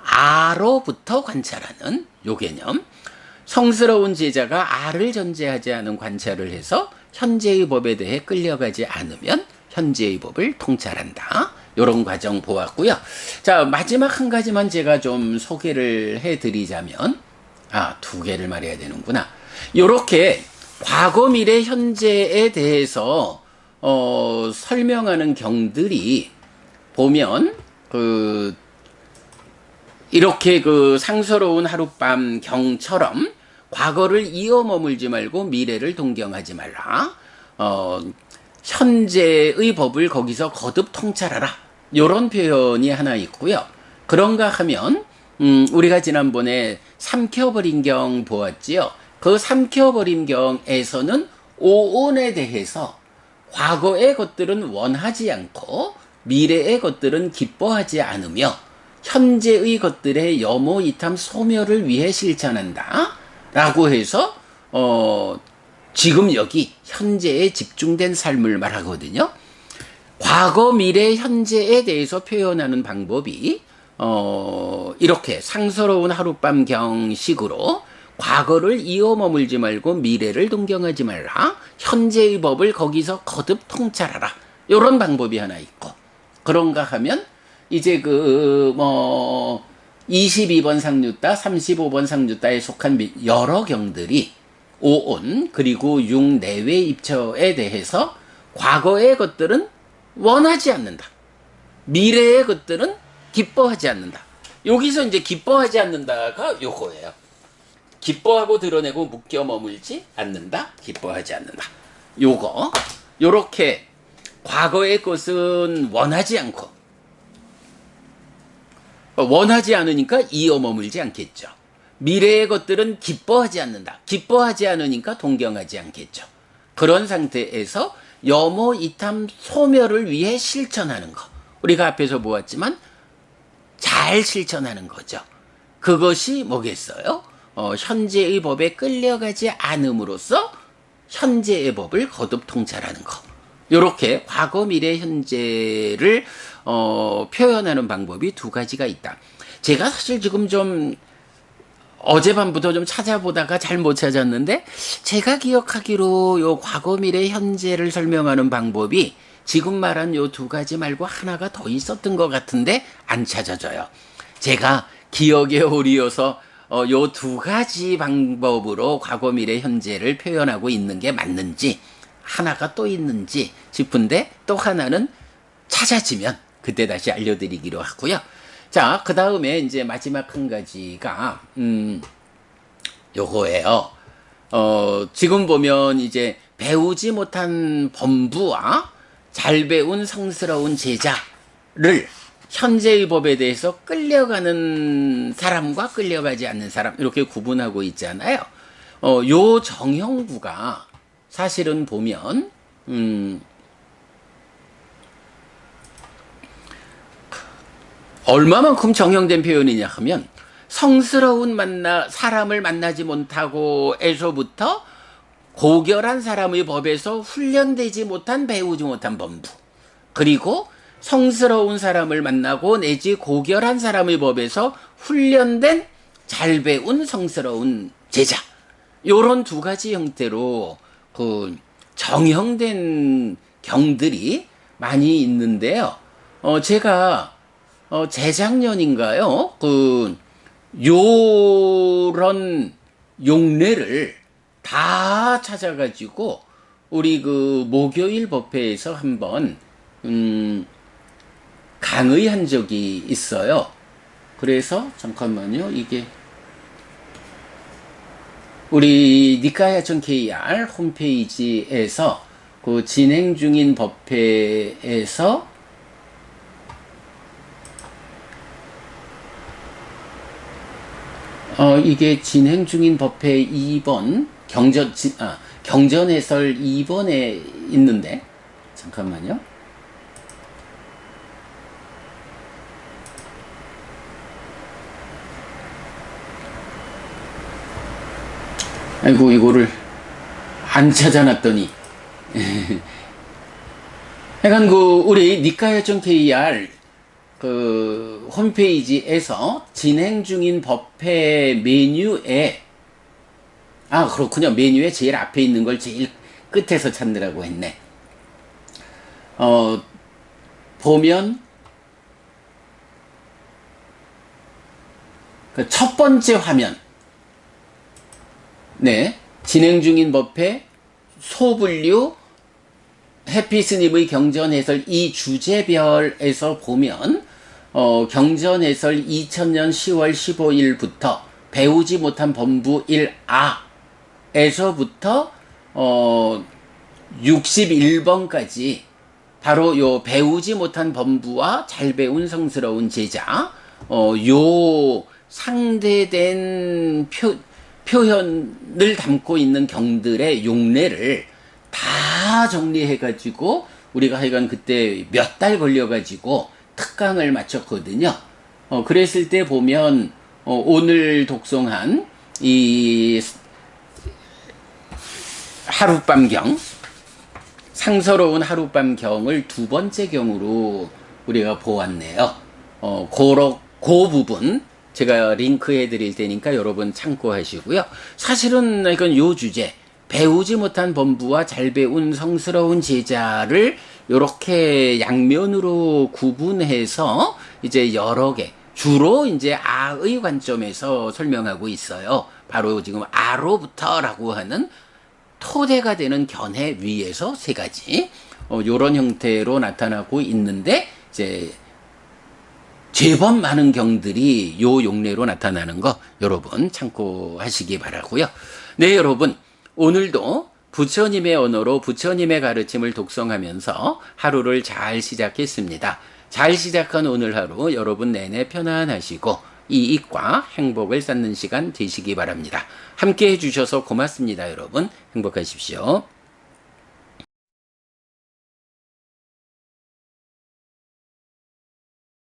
Speaker 1: 아로부터 관찰하는 요 개념, 성스러운 제자가 아를 전제하지 않은 관찰을 해서 현재의 법에 대해 끌려가지 않으면 현재의 법을 통찰한다. 요런 과정 보았고요. 자, 마지막 한 가지만 제가 좀 소개를 해드리자면, 두 개를 말해야 되는구나. 요렇게 과거, 미래, 현재에 대해서 설명하는 경들이 보면 이렇게 그 상서로운 하룻밤 경처럼 과거를 이어 머물지 말고 미래를 동경하지 말라. 현재의 법을 거기서 거듭 통찰하라. 요런 표현이 하나 있고요. 그런가 하면 우리가 지난번에 삼켜버린 경 보았지요. 그 삼켜버린 경에서는 오온에 대해서 과거의 것들은 원하지 않고 미래의 것들은 기뻐하지 않으며 현재의 것들의 염호, 이탐, 소멸을 위해 실천한다 라고 해서 지금 여기 현재에 집중된 삶을 말하거든요. 과거, 미래, 현재에 대해서 표현하는 방법이 이렇게 상서로운 하룻밤경식으로 과거를 이어 머물지 말고 미래를 동경하지 말라. 현재의 법을 거기서 거듭 통찰하라. 이런 방법이 하나 있고, 그런가 하면 이제 22번 상류따, 35번 상류따에 속한 여러 경들이 오온 그리고 육내외 입처에 대해서 과거의 것들은 원하지 않는다. 미래의 것들은 기뻐하지 않는다. 여기서 이제 기뻐하지 않는다가 요거예요. 기뻐하고 드러내고 묶여 머물지 않는다. 기뻐하지 않는다. 요거. 요렇게 과거의 것은 원하지 않고, 원하지 않으니까 이어 머물지 않겠죠. 미래의 것들은 기뻐하지 않는다. 기뻐하지 않으니까 동경하지 않겠죠. 그런 상태에서 염호, 이탐, 소멸을 위해 실천하는 것. 우리가 앞에서 보았지만 잘 실천하는 거죠. 그것이 뭐겠어요? 현재의 법에 끌려가지 않음으로써 현재의 법을 거듭 통찰하는 것. 이렇게 과거, 미래, 현재를 표현하는 방법이 두 가지가 있다. 제가 사실 지금 좀 어젯밤부터 좀 찾아보다가 잘 못 찾았는데, 제가 기억하기로 요 과거, 미래, 현재를 설명하는 방법이 지금 말한 요 두 가지 말고 하나가 더 있었던 것 같은데 안 찾아져요. 제가 기억에 오리어서 요 두 가지 방법으로 과거, 미래, 현재를 표현하고 있는 게 맞는지, 하나가 또 있는지 싶은데 또 하나는 찾아지면 그때 다시 알려드리기로 하고요. 자, 그 다음에 이제 마지막 한 가지가 요거예요. 지금 보면 이제 배우지 못한 범부와 잘 배운 성스러운 제자를 현재의 법에 대해서 끌려가는 사람과 끌려가지 않는 사람, 이렇게 구분하고 있잖아요. 요 정형구가 사실은 보면 얼마만큼 정형된 표현이냐 하면 성스러운 사람을 만나지 못하고 에서부터 고결한 사람의 법에서 훈련되지 못한 배우지 못한 범부, 그리고 성스러운 사람을 만나고 내지 고결한 사람의 법에서 훈련된 잘 배운 성스러운 제자, 요런 두 가지 형태로 그 정형된 경들이 많이 있는데요. 제가 재작년인가요? 요런 용례를 다 찾아가지고 우리 목요일 법회에서 한번 강의한 적이 있어요. 그래서 잠깐만요. 이게 우리 니카야전 KR 홈페이지에서 진행 중인 법회에서 이게 진행 중인 법회 2번 경전 해설 2번에 있는데 잠깐만요. 아이고 이거를 안 찾아놨더니 약간 우리 니카야전 KR 홈페이지에서 진행 중인 법회 메뉴에 그렇군요. 메뉴에 제일 앞에 있는 걸 제일 끝에서 찾느라고 했네. 보면 첫 번째 화면, 네, 진행 중인 법회 소분류 해피스님의 경전해설 이 주제별에서 보면 경전 해설 2000년 10월 15일부터 배우지 못한 범부 1아에서부터 61번까지 바로 요 배우지 못한 범부와 잘 배운 성스러운 제자, 요 상대된 표현을 담고 있는 경들의 용례를 다 정리해가지고 우리가 하여간 그때 몇 달 걸려가지고 특강을 마쳤거든요. 그랬을 때 보면 오늘 독송한 이 하룻밤경, 상서로운 하룻밤경을 두 번째 경으로 우리가 보았네요. 그 부분 제가 링크해 드릴 테니까 여러분 참고하시고요. 사실은 이건 요 주제, 배우지 못한 범부와 잘 배운 성스러운 제자를 요렇게 양면으로 구분해서 이제 여러 개, 주로 이제 아의 관점에서 설명하고 있어요. 바로 지금 아로부터라고 하는 토대가 되는 견해 위에서 세 가지, 요런 형태로 나타나고 있는데, 이제 제법 많은 경들이 요 용례로 나타나는 거 여러분 참고하시기 바라고요. 네, 여러분 오늘도 부처님의 언어로 부처님의 가르침을 독송하면서 하루를 잘 시작했습니다. 잘 시작한 오늘 하루 여러분 내내 편안하시고 이익과 행복을 쌓는 시간 되시기 바랍니다. 함께 해주셔서 고맙습니다. 여러분 행복하십시오.